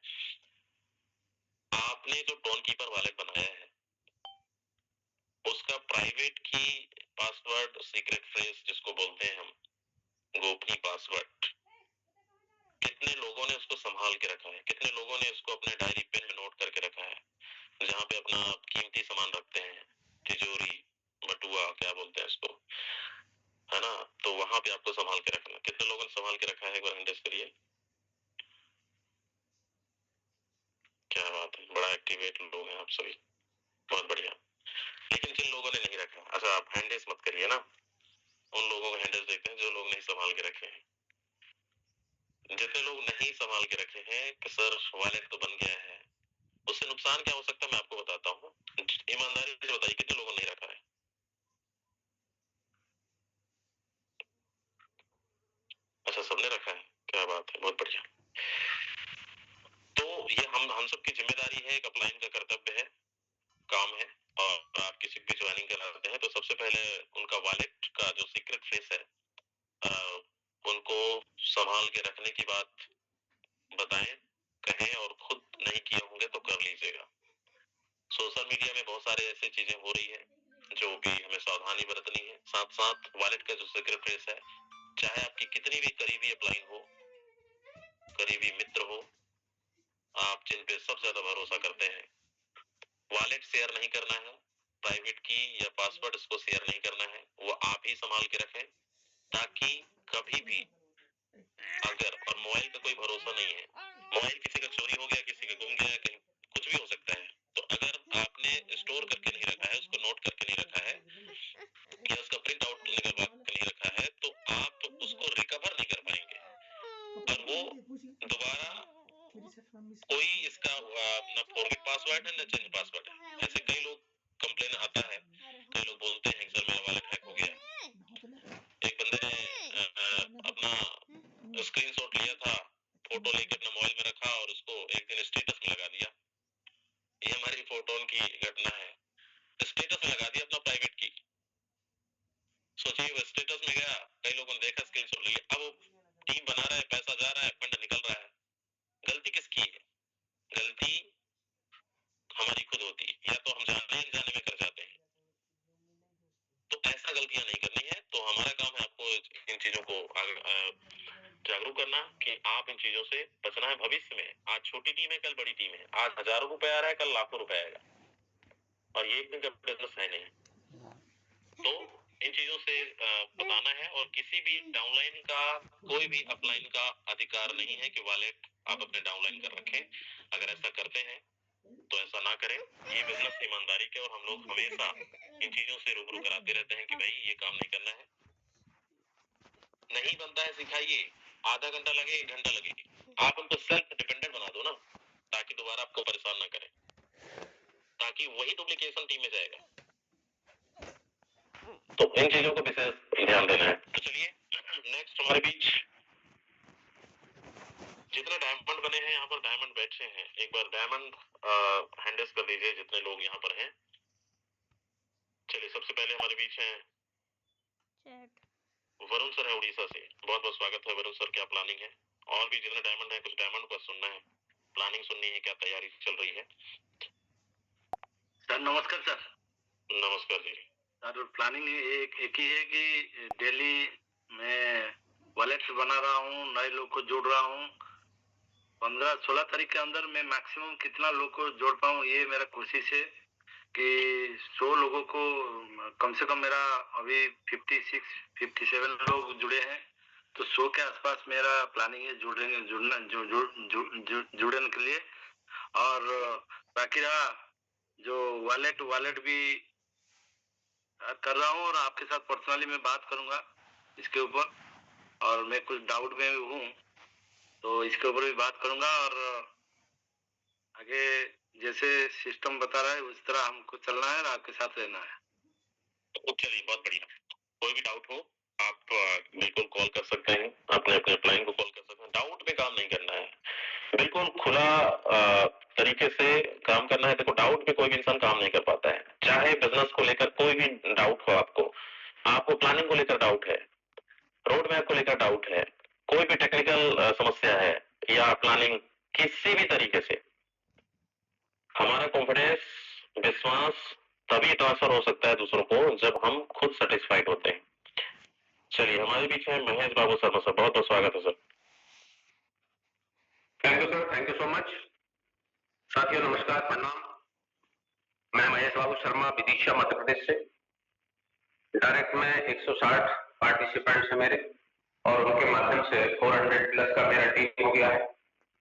आपने जो टोन कीपर वॉलेट बनाया है उसका प्राइवेट की पासवर्ड, सीक्रेट फ्रेज जिसको बोलते हैं हम, गोपनीय पासवर्ड, कितने लोगों ने उसको संभाल के रखा है, कितने लोगों ने उसको अपने डायरी पेन में नोट करके रखा है, जहाँ पे अपना कीमती सामान रखते हैं, तिजोरी, बटुआ क्या बोलते हैं इसको, है ना, तो वहां पे आपको संभाल के रखना। कितने लोगों ने संभाल के रखा है, एक बार इंडेक्स करिए। क्या बात है, बड़ा एक्टिवेट लोग हैं आप सभी, बहुत बढ़िया। लेकिन जिन लोगों ने नहीं रखा, अच्छा आप हैंडेस मत करिए ना, उन लोगों का हैंडल्स देखते हैं जो लोग नहीं संभाल के रखे हैं। जितने लोग नहीं संभाल के रखे हैं कि सर वॉलेट तो बन गया है, उससे नुकसान क्या हो सकता है मैं आपको बताता हूँ। ईमानदारी से बताइए कितने लोगों ने नहीं रखा है। अच्छा सबने रखा है, क्या बात है, बहुत बढ़िया। तो ये हम सब की जिम्मेदारी है, एक अपलाइन का कर्तव्य है, काम है। और आप किसी भी ज्वाइनिंग कराते हैं तो सबसे पहले उनका वॉलेट का जो सीक्रेट फेस है उनको संभाल के रखने की बात बताएं, कहें, और खुद नहीं किए होंगे तो कर लीजिएगा। सोशल मीडिया में बहुत सारे ऐसे चीजें हो रही है जो कि हमें सावधानी बरतनी है। साथ साथ वॉलेट का जो सीक्रेट फ्रेज है, चाहे आपकी कितनी भी करीबी अपलाइन हो, करीबी मित्र हो, आप जिन पे सबसे ज्यादा भरोसा करते हैं, वॉलेट शेयर नहीं करना है, प्राइवेट की या पासवर्ड इसको शेयर नहीं करना है, वो आप ही संभाल के रखें, ताकि कभी भी अगर, और मोबाइल का कोई भरोसा नहीं है, मोबाइल किसी का चोरी हो गया, किसी का गुम गया, कहीं कुछ भी हो सकता है, तो अगर आपने स्टोर करके नहीं रखा है, उसको नोट करके नहीं रखा है या उसका प्रिंट आउट निकलवा के नहीं रखा है, तो आप उसको रिकवर नहीं कर पाएंगे और वो दोबारा कोई इसका ना फॉरगेट पासवर्ड है ना चेंज पासवर्ड है। ऐसे कई लोग कंप्लेन आता है, कई लोग बोलते हैं सर मेरा वॉलेट हैक हो गया। एक बंदे ने अपना स्क्रीनशॉट लिया था, फोटो लेके अपना मोबाइल में रखा और उसको एक दिन स्टेटस में लगा दिया। ये हमारी फोटोन की घटना है, स्टेटस में लगा दिया अपना प्राइवेट की। सोचिए वो स्टेटस में गया, कई लोगों ने देखा, स्क्रीनशॉट ले लिया, अब वो टीम बना रहा है, पैसा जा रहा है, फंड निकल रहा है। गलती किसकी है? गलती हमारी खुद होती है, या तो हम जाने अनजाने में कर जाते हैं। तो ऐसा गलतियां नहीं करनी है। तो हमारा काम है आपको इन चीजों को जागरूक करना कि आप इन चीजों से बचना है भविष्य में। आज छोटी टीम है, कल बड़ी टीम है, आज हजारों रुपए आ रहा है, कल लाखों रुपए आएगा, और ये एक दिन का बिजनेस है नहीं। तो इन चीजों से बताना है। और किसी भी डाउनलाइन का, कोई भी अपलाइन का अधिकार नहीं है कि वॉलेट आप अपने डाउनलाइन कर रखें। अगर ऐसा करते हैं तो ऐसा ना करें, ये बिजनेस ईमानदारी के, और हम लोग हमेशा इन चीजों से रूबरू कराते रहते हैं कि भाई ये काम नहीं करना है। नहीं बनता है सिखाइए, आधा घंटा लगे, 1 घंटा लगे, आप उनको सेल्फ डिपेंडेंट बना दो ना, ताकि दोबारा आपको परेशान ना करें, ताकि बाकी वही डुप्लीकेशन टीम में जाएगा। तो इन चीजों को विशेष ध्यान देना है। तो चलिए नेक्स्ट हमारे बीच जितने डायमंड बने हैं, यहाँ पर डायमंड बैठे हैं, एक बार डायमंड हैंडल्स कर दीजिए जितने लोग यहाँ पर हैं। चलिए सबसे पहले हमारे बीच हैं वरुण सर है उड़ीसा से, बहुत बहुत स्वागत है वरुण सर। क्या प्लानिंग है? और भी जितने डायमंड है, कुछ डायमंड को सुनना है, प्लानिंग सुननी है, क्या तैयारी चल रही है? सर नमस्कार सर। नमस्कार जी। सर प्लानिंग एक ही है कि डेली मैं वॉलेट बना रहा हूँ, नए लोग को जोड़ रहा हूँ। 15-16 तारीख के अंदर मैं मैक्सिमम कितना लोग को जोड़ पाऊँ, ये मेरा कोशिश है कि 100 लोगों को कम से कम। मेरा अभी 56-57 लोग जुड़े हैं, तो 100 के आसपास मेरा प्लानिंग है जुड़ने के लिए। और बाकी रहा जो वॉलेट भी कर रहा हूँ और आपके साथ पर्सनली मैं बात करूंगा इसके ऊपर। और मैं कुछ डाउट में हूँ तो इसके ऊपर भी बात करूंगा, और आगे जैसे सिस्टम बता रहा है उस तरह हमको चलना है और आपके साथ रहना है। तो चलिए बहुत बढ़िया। कोई भी डाउट हो आप बिल्कुल कॉल कर सकते हैं, अपने अपने अपलाइन को कॉल कर सकते हैं। डाउट पे काम नहीं करना है, बिल्कुल खुला तरीके से काम करना है। देखो डाउट पे कोई भी इंसान काम नहीं कर पाता है, चाहे बिजनेस को लेकर कोई भी डाउट हो, आपको प्लानिंग को लेकर डाउट है, रोड मैप को लेकर डाउट है, कोई भी टेक्निकल समस्या है या प्लानिंग किसी भी तरीके से, हमारा कॉन्फिडेंस विश्वास तभी ट्रांसफर हो सकता है दूसरों को जब हम खुद सेटिस्फाइड होते हैं। चलिए हमारे बीच है महेश बाबू शर्मा सर, बहुत बहुत स्वागत है sir. Thank you sir, thank you so much. साथियों नमस्कार, प्रणाम। मैं महेश बाबू शर्मा विदिशा मध्य प्रदेश से। डायरेक्ट में 160 पार्टिसिपेंट्स हैं मेरे, और उनके माध्यम से 400 प्लस का मेरा टीम हो गया है।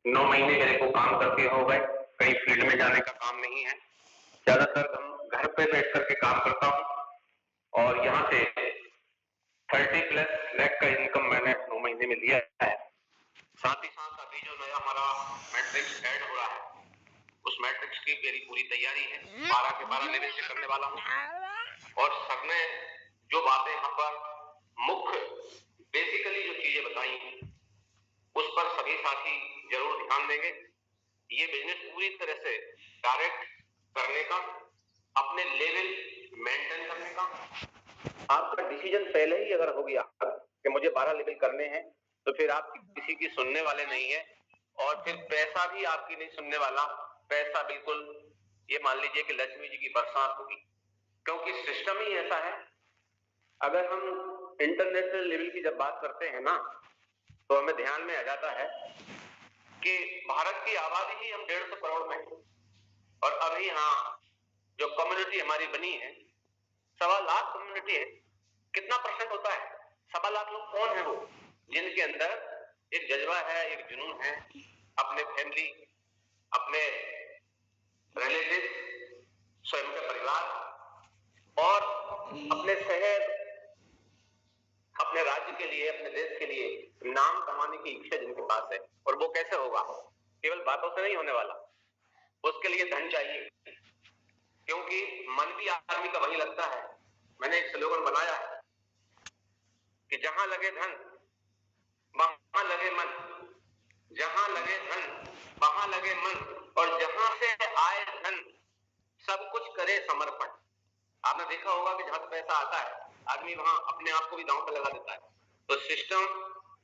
9 महीने मेरे को काम करते हो गए, कहीं फील्ड में जाने का काम नहीं है। ज्यादातर हम घर पे बैठ करके काम करता हूँ, और यहाँ से 30+ लाख का इनकम मैंने 9 महीने में लिया है। साथ ही साथ अभी जो नया हमारा मैट्रिक्स ऐड हो रहा है, उस मैट्रिक्स की मेरी पूरी तैयारी है। 12 के 12 लेवल से करने वाला हूँ, और सर ने जो बातें यहाँ पर मुख्य बेसिकली जो चीजें बताई उस पर सभी साथी जरूर ध्यान देंगे। ये बिजनेस पूरी तरह से डायरेक्ट करने का, अपने लेवल मेंटेन करने का। आपका डिसीजन पहले ही अगर हो गया कि मुझे 12 लेवल करने हैं, तो फिर आप किसी की सुनने वाले नहीं है, और फिर पैसा भी आपकी नहीं सुनने वाला। पैसा बिल्कुल ये मान लीजिए कि लक्ष्मी जी की बरसात होगी, क्योंकि सिस्टम ही ऐसा है। अगर हम इंटरनेशनल लेवल की जब बात करते हैं ना, तो हमें ध्यान में आ जाता है कि भारत की आबादी ही हम 150 करोड़ में है, और अभी यहाँ जो कम्युनिटी हमारी बनी है 1.25 लाख कम्युनिटी है। कितना परसेंट होता है? 1.25 लाख लोग कौन है वो, जिनके अंदर एक जज्बा है, एक जुनून है, अपने फैमिली, अपने रिलेटिव, स्वयं का परिवार और अपने शहर, अपने राज्य के लिए, अपने देश के लिए नाम कमाने की इच्छा जिनके पास है। और वो कैसे होगा? केवल बातों से नहीं होने वाला, उसके लिए धन चाहिए, क्योंकि मन भी आदमी का वही लगता है। मैंने एक स्लोगन बनाया है कि जहां लगे धन वहां लगे मन, जहां लगे धन वहां लगे मन, और जहां से आए धन सब कुछ करे समर्पण। आपने देखा होगा कि जहां से पैसा आता है आदमी वहां अपने आप को भी दांव पे लगा देता है। तो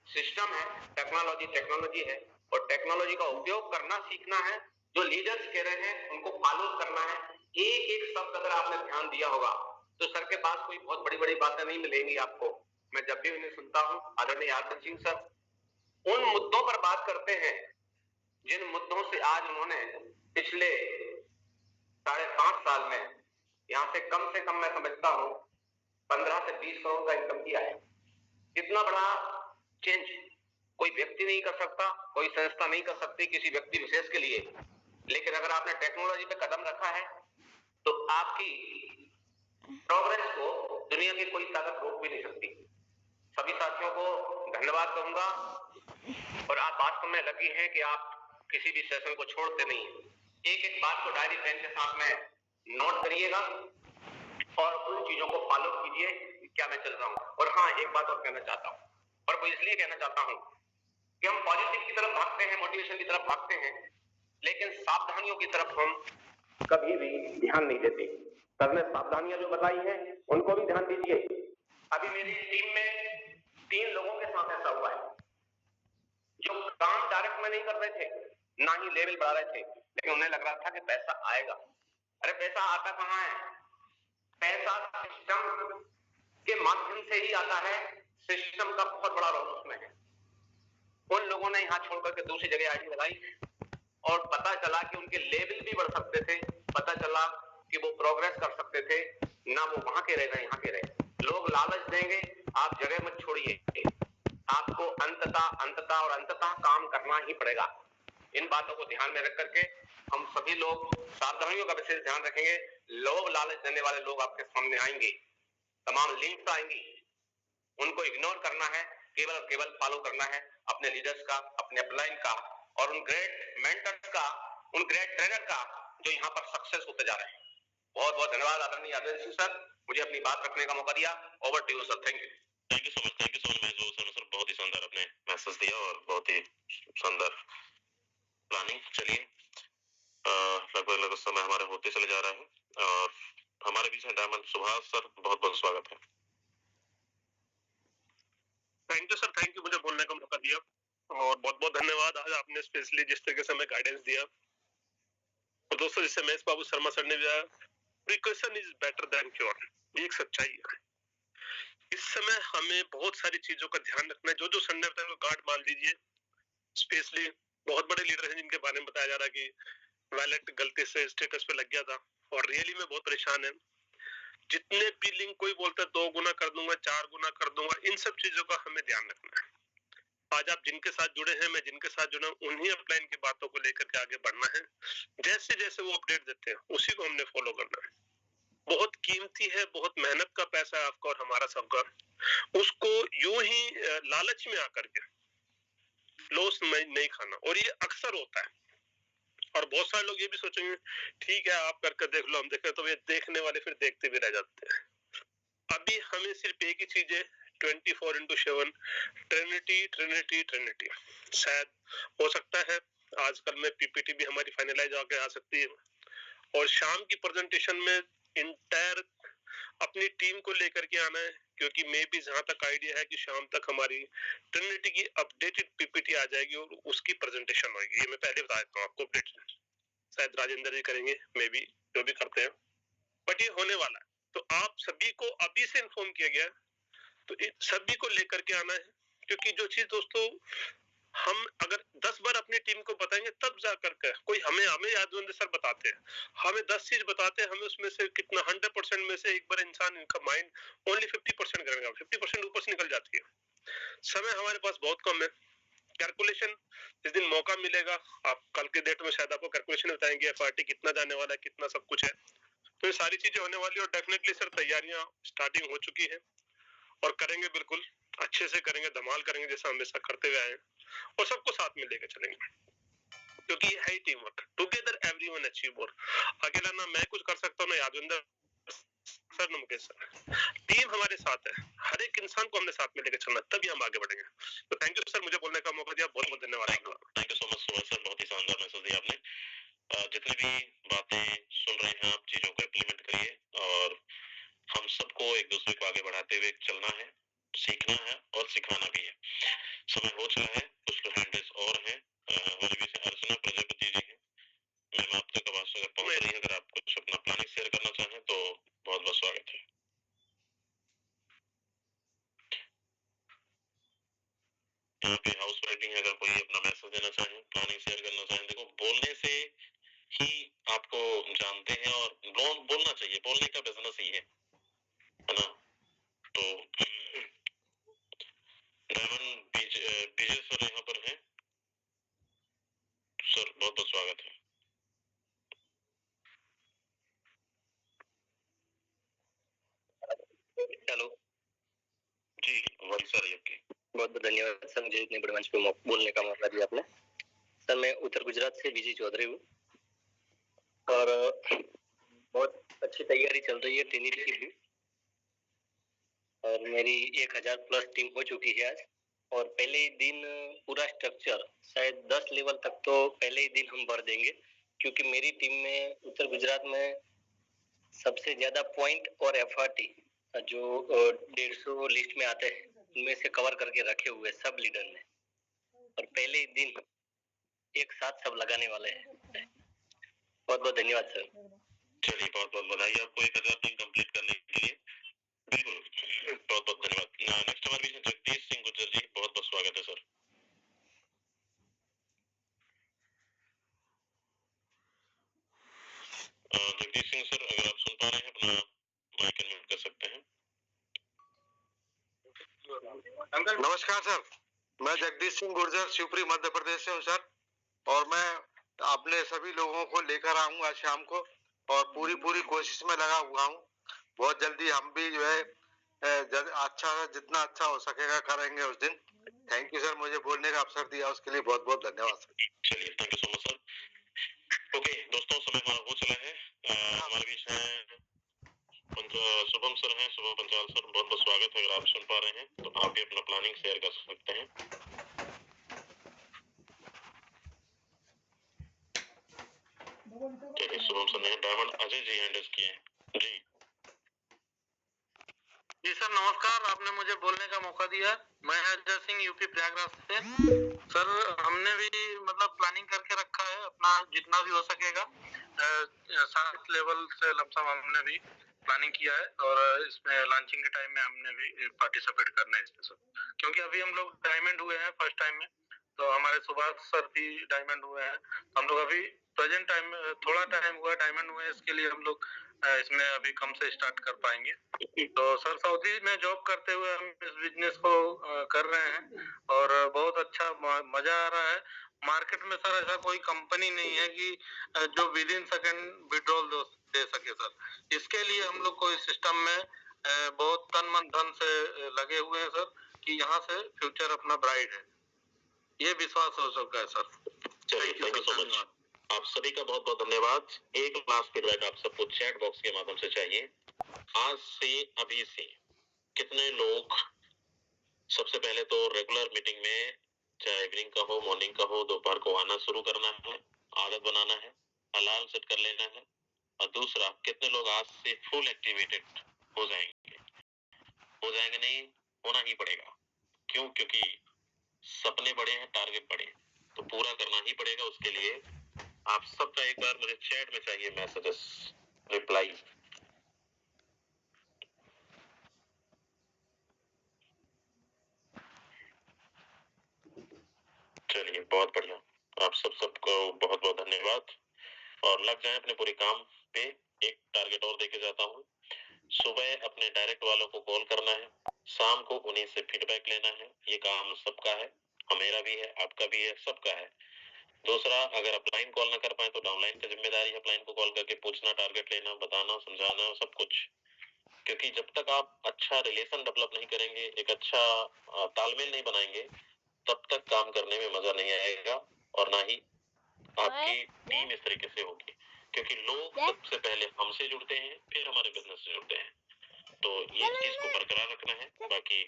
सिस्टम है, टेक्नोलॉजी है, और टेक्नोलॉजी का उपयोग करना सीखना है। जो लीडर्स कह रहे हैं उनको फॉलो करना है। एक एक शब्द अगर आपने ध्यान दिया होगा तो सर के पास कोई बहुत बड़ी बड़ी बातें नहीं मिलेंगी आपको। मैं जब भी उन्हें सुनता हूं, आदरणीय आरती सिंह सर उन मुद्दों पर बात करते हैं जिन मुद्दों से आज उन्होंने पिछले 5.5 साल में यहाँ से कम मैं समझता हूँ 15 से 20 करोड़ का इनकम किया है। कितना बड़ा चेंज कोई व्यक्ति नहीं कर सकता, कोई संस्था नहीं कर सकती किसी व्यक्ति विशेष के लिए। लेकिन अगर आपने टेक्नोलॉजी पे कदम रखा है तो आपकी प्रोग्रेस को दुनिया की कोई ताकत रोक भी नहीं सकती। सभी साथियों को धन्यवाद दूंगा, और आप वास्तव में लकी हैं कि आप किसी भी सेशन को छोड़ते नहीं। एक एक बात को डायरी पेन के साथ में नोट करिएगा और उन चीजों को फॉलो कीजिए क्या मैं चल रहा हूं। और हाँ, एक बात और कहना चाहता हूं, और वो इसलिए कहना चाहता हूं कि हम पॉजिटिव की तरफ भागते हैं, मोटिवेशन की तरफ भागते हैं, लेकिन सावधानियों की तरफ हम कभी भी ध्यान नहीं देते। सर ने सावधानियां जो बताई हैं उनको भी ध्यान दीजिए। अभी मेरी टीम में 3 लोगों के साथ ऐसा हुआ है जो काम डायरेक्ट में नहीं कर रहे थे, ना ही लेवल बढ़ा रहे थे, लेकिन उन्हें लग रहा था कि पैसा आएगा। अरे पैसा आता कहाँ है? पैसा सिस्टम के माध्यम से ही आता है। सिस्टम का बहुत बड़ा रोल उसमें है। उन लोगों ने यहाँ छोड़ करके दूसरी जगह आईडी लगाई और पता चला कि उनके लेवल भी बढ़ सकते थे, पता चला कि वो प्रोग्रेस कर सकते थे, ना वो वहां के रहे ना यहाँ के रहे। लोग लालच देंगे, आप जगह मत छोड़िए, आपको अंततः काम करना ही पड़ेगा। इन बातों को ध्यान में रख करके हम सभी लोग सावधानियों का विशेष ध्यान रखेंगे। लोग लालच देने वाले लोग आपके सामने आएंगे, तमाम लिंक्स आएंगी, उनको इग्नोर करना है, केवल और केवल फॉलो करना है अपने लीडर्स का, अपने अपलाइन का और उन ग्रेट मेंटर्स का, उन ग्रेट ट्रेनर का जो यहाँ पर सक्सेस होते जा रहे हैं। बहुत बहुत धन्यवाद आदरणीय यादव सिंह सर, मुझे अपनी बात रखने का मौका दिया। Over to you sir, thank you. Thank you so much Mahesh Babu sir, बहुत ही शानदार आपने मैसेज दिया और बहुत ही शानदार प्लानिंग। चलिए लगभग समय हमारा होते चले जा रहा है और हमारे बीच में डायमंड सुभाष सर, बहुत बहुत स्वागत है। Thank you sir, thank you मुझे बोलने का मौका दिया और बहुत बहुत धन्यवाद आज आपने स्पेशली जिस तरीके से हमें गाइडेंस दिया। और दोस्तों, जिससे महेश बाबू शर्मा सर ने भी आया, precaution is better than cure, ये एक सच्चाई है। इस समय हमें बहुत सारी चीजों का ध्यान रखना है। जो सर ने बताया गार्ड मान लीजिए, स्पेशली बहुत बड़े लीडर हैं जिनके बारे में बताया जा रहा है कि वैलेट गलती से स्टेटस पे लग गया था और रियली में बहुत परेशान है। जितने भी लिंक कोई बोलता है 2 गुना कर दूंगा, 4 गुना कर दूंगा, इन सब चीजों का हमें ध्यान रखना है। आज आप जिनके साथ जुड़े हैं, मैं जिनके साथ जुड़ा हूं, उन्हीं अपलाइन की बातों को लेकर के आगे बढ़ना है। जैसे जैसे वो अपडेट देते हैं उसी को हमने फॉलो करना है। बहुत कीमती है, बहुत मेहनत का पैसा है आपका और हमारा सबका। उसको यूं ही लालच में आकर के लॉस नहीं खाना, और ये अक्सर होता है। और बहुत सारे लोग ये भी सोचेंगे ठीक है आप करके देख लो, हम देखें, तो ये देखने वाले फिर देखते भी रह जाते हैं। अभी हमें सिर्फ एक ही चीज है, 24/7 ट्रिनिटी ट्रिनिटी ट्रिनिटी। शायद हो सकता है आजकल में पीपीटी भी हमारी फाइनलाइज आके आ सकती है और शाम की प्रेजेंटेशन में इंटायर अपनी टीम को लेकर के आना है, क्योंकि मे भी जहां तक आइडिया है कि शाम तक हमारी ट्रिनिटी की अपडेटेड पीपीटी आ जाएगी और उसकी प्रेजेंटेशन होगी। ये मैं पहले बता देता हूँ आपको, अपडेट शायद राजेंद्र जी करेंगे, मे भी जो भी करते हैं, बट ये होने वाला है। तो आप सभी को अभी से इन्फॉर्म किया गया, तो सभी को लेकर के आना है। क्योंकि जो चीज दोस्तों हम अगर 10 बार अपनी टीम को बताएंगे तब जाकर के कोई हमें यादवंत सर बताते हैं, हमें 10 चीज बताते हैं, हमें उसमें से कितना 100% में से एक बार इंसान इनका माइंड ओनली 50% करेगा, 50% ऊपर से निकल जाती है। समय हमारे पास बहुत कम है। कैलकुलेशन जिस दिन मौका मिलेगा, आप कल के डेट में शायद आपको कैलकुलेशन बताएंगे पार्टी कितना जाने वाला है, कितना सब कुछ है, तो ये सारी चीजें होने वाली है। और डेफिनेटली सर तैयारियां स्टार्टिंग हो चुकी है और करेंगे, बिल्कुल अच्छे से करेंगे, धमाल करेंगे जैसा हमेशा करते हुए आए और सबको साथ में लेकर चलेंगे, क्योंकि ये है team work. Together everyone achieve more. अकेला ना मैं कुछ कर सकता हूँ ना यादविंदर सर न मुकेश सर, टीम हमारे साथ है। हर एक इंसान को हमने साथ में लेकर चलना, तभी हम आगे बढ़ेंगे। तो थैंक यू सर, मुझे बोलने का मौका दिया, बहुत बहुत धन्यवाद। Thank you so much Subhash sir, बहुत ही शानदार मैसेज दिया आपने। जितनी भी बातें सुन रहे हैं आप, चीजों को इम्प्लीमेंट करिए और हम सबको एक दूसरे को आगे बढ़ाते हुए चलना है, सीखना है और सिखाना भी है। समय हो चला है, कुछ लोग हैंड रेज और हैं, हमारे बीच अर्चना प्रजापति जी हैं। मैम आप तक आवाज अगर पहुंच रही है, अगर आप कुछ अपना प्लानिंग शेयर करना चाहें तो बहुत बहुत स्वागत है। यहाँ पे हाउस राइटिंग है, अगर कोई अपना मैसेज देना चाहे, प्लानिंग शेयर करना चाहें। देखो, बोलने से ही आपको जानते हैं और बोलना चाहिए, बोलने का बिजनेस ही है ना। तो डायमंड विजय सर यहाँ पर हैं सर, बहुत बहुत स्वागत है। हेलो जी वही सर, आपकी बहुत बहुत धन्यवाद सर, मुझे इतने बड़े मंच पे बोलने का मौका दिया आपने। सर मैं उत्तर गुजरात से विजय चौधरी हूँ और बहुत अच्छी तैयारी चल रही है टेनिस की भी, और मेरी 1000 प्लस टीम हो चुकी है आज। और पहले ही दिन पूरा स्ट्रक्चर शायद 10 लेवल तक तो पहले ही दिन हम भर देंगे, क्योंकि मेरी टीम में उत्तर गुजरात में सबसे ज्यादा पॉइंट और एफआरटी जो 150 लिस्ट में आते हैं उनमें से कवर करके रखे हुए सब लीडर ने, और पहले ही दिन एक साथ सब लगाने वाले हैं। बहुत बहुत धन्यवाद सर। चलिए बहुत बहुत बधाई आपको 1000 टीम कंप्लीट करने के लिए। बिल्कुल बहुत बहुत धन्यवाद। नेक्स्ट हमारे बीच जगदीश सिंह गुर्जर जी, बहुत बहुत स्वागत है सर। जगदीश सिंह सर, अगर आप सुन पा रहे हैं अपना माइक अनम्यूट कर सकते हैं। नमस्कार सर, मैं जगदीश सिंह गुर्जर शिवपुरी मध्य प्रदेश से हूँ सर, और मैं अपने सभी लोगों को लेकर आऊंगा शाम को, और पूरी कोशिश में लगा हुआ हूँ। बहुत जल्दी हम भी जो है अच्छा, जितना अच्छा हो सकेगा करेंगे उस दिन। थैंक यू सर, मुझे बोलने का अवसर दिया उसके लिए बहुत बहुत धन्यवाद सर। चलिए thank you so much sir. Okay दोस्तों, समय हमारा हो चला है। हमारे बीच हैं शुभम सर हैं, शुभम पंचाल सर, बहुत बहुत स्वागत है। अगर आप सुन पा रहे हैं तो आप भी अपना प्लानिंग शेयर कर सकते हैं। चलिए शुभम सर ने डायमंड अजय जी हैंडल्स किए हैं जी। जी सर नमस्कार, आपने मुझे बोलने का मौका दिया। मैं अजय सिंह यूपी प्रयागराज से। सर हमने भी मतलब प्लानिंग करके रखा है अपना जितना भी हो सकेगा। 7 लेवल से लमसम हमने भी प्लानिंग किया है, और इसमें लॉन्चिंग के टाइम में हमने भी पार्टिसिपेट करना है इसमें सर, क्योंकि अभी हम लोग डायमंड हुए हैं फर्स्ट टाइम में, तो हमारे सुभाष सर भी डायमंड हुए हैं। हम लोग अभी प्रेजेंट टाइम में थोड़ा टाइम हुआ डायमंड हुए, इसके लिए हम लोग इसमें अभी कम से स्टार्ट कर पाएंगे। तो सर सऊदी में जॉब करते हुए हम इस बिजनेस को कर रहे हैं, और बहुत अच्छा मजा आ रहा है। मार्केट में सर ऐसा कोई कंपनी नहीं है कि जो विद इन सेकंड विड्रॉल दे सके सर। इसके लिए हम लोग को इस सिस्टम में बहुत तन मन धन से लगे हुए हैं सर, कि यहाँ से फ्यूचर अपना ब्राइट है, ये विश्वास हो सकता है sir. Thank you so much, आप सभी का बहुत बहुत धन्यवाद। एक लास्ट फीडबैक आप सबको चैट बॉक्स के माध्यम से चाहिए। आज से अभी से कितने लोग सबसे पहले तो रेगुलर मीटिंग में, चाहे इवनिंग का हो मॉर्निंग का हो दोपहर को आना शुरू करना है, आदत बनाना है, अलार्म सेट कर लेना है। और दूसरा, कितने लोग आज से फुल एक्टिवेटेड हो जाएंगे? हो जाएंगे नहीं, होना ही पड़ेगा। क्यों? क्योंकि सपने बड़े हैं, टारगेट बड़े हैं, तो पूरा करना ही पड़ेगा। उसके लिए आप सबका एक बार मुझे चैट में चाहिए मैसेजेस, रिप्लाई। चलिए बहुत बढ़िया, आप सबको बहुत बहुत धन्यवाद, और लग जाए अपने पूरे काम पे। एक टारगेट और देके जाता हूँ, सुबह अपने डायरेक्ट वालों को कॉल करना है, शाम को उन्हीं से फीडबैक लेना है। ये काम सबका है, मेरा भी है, आपका भी है, सबका है। दूसरा, अगर अपलाइन कॉल ना कर पाए तो डाउनलाइन की जिम्मेदारी है अपलाइन को कॉल करके पूछना, टारगेट लेना, बताना, समझाना, सब कुछ। क्योंकि जब तक आप अच्छा रिलेशन डेवलप नहीं करेंगे, एक अच्छा तालमेल नहीं बनाएंगे, तब तक काम करने में मजा नहीं आएगा, और ना ही आपकी टीम इस तरीके से होगी। क्योंकि लोग सबसे पहले हमसे जुड़ते हैं, फिर हमारे बिजनेस से जुड़ते हैं, तो ये चीज को बरकरार रखना है। बाकी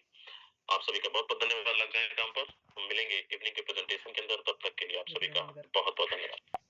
आप सभी का बहुत बहुत धन्यवाद। लग जाए काम पर, हम मिलेंगे इवनिंग के प्रेजेंटेशन के अंदर, तब तक के लिए आप सभी का बहुत बहुत धन्यवाद।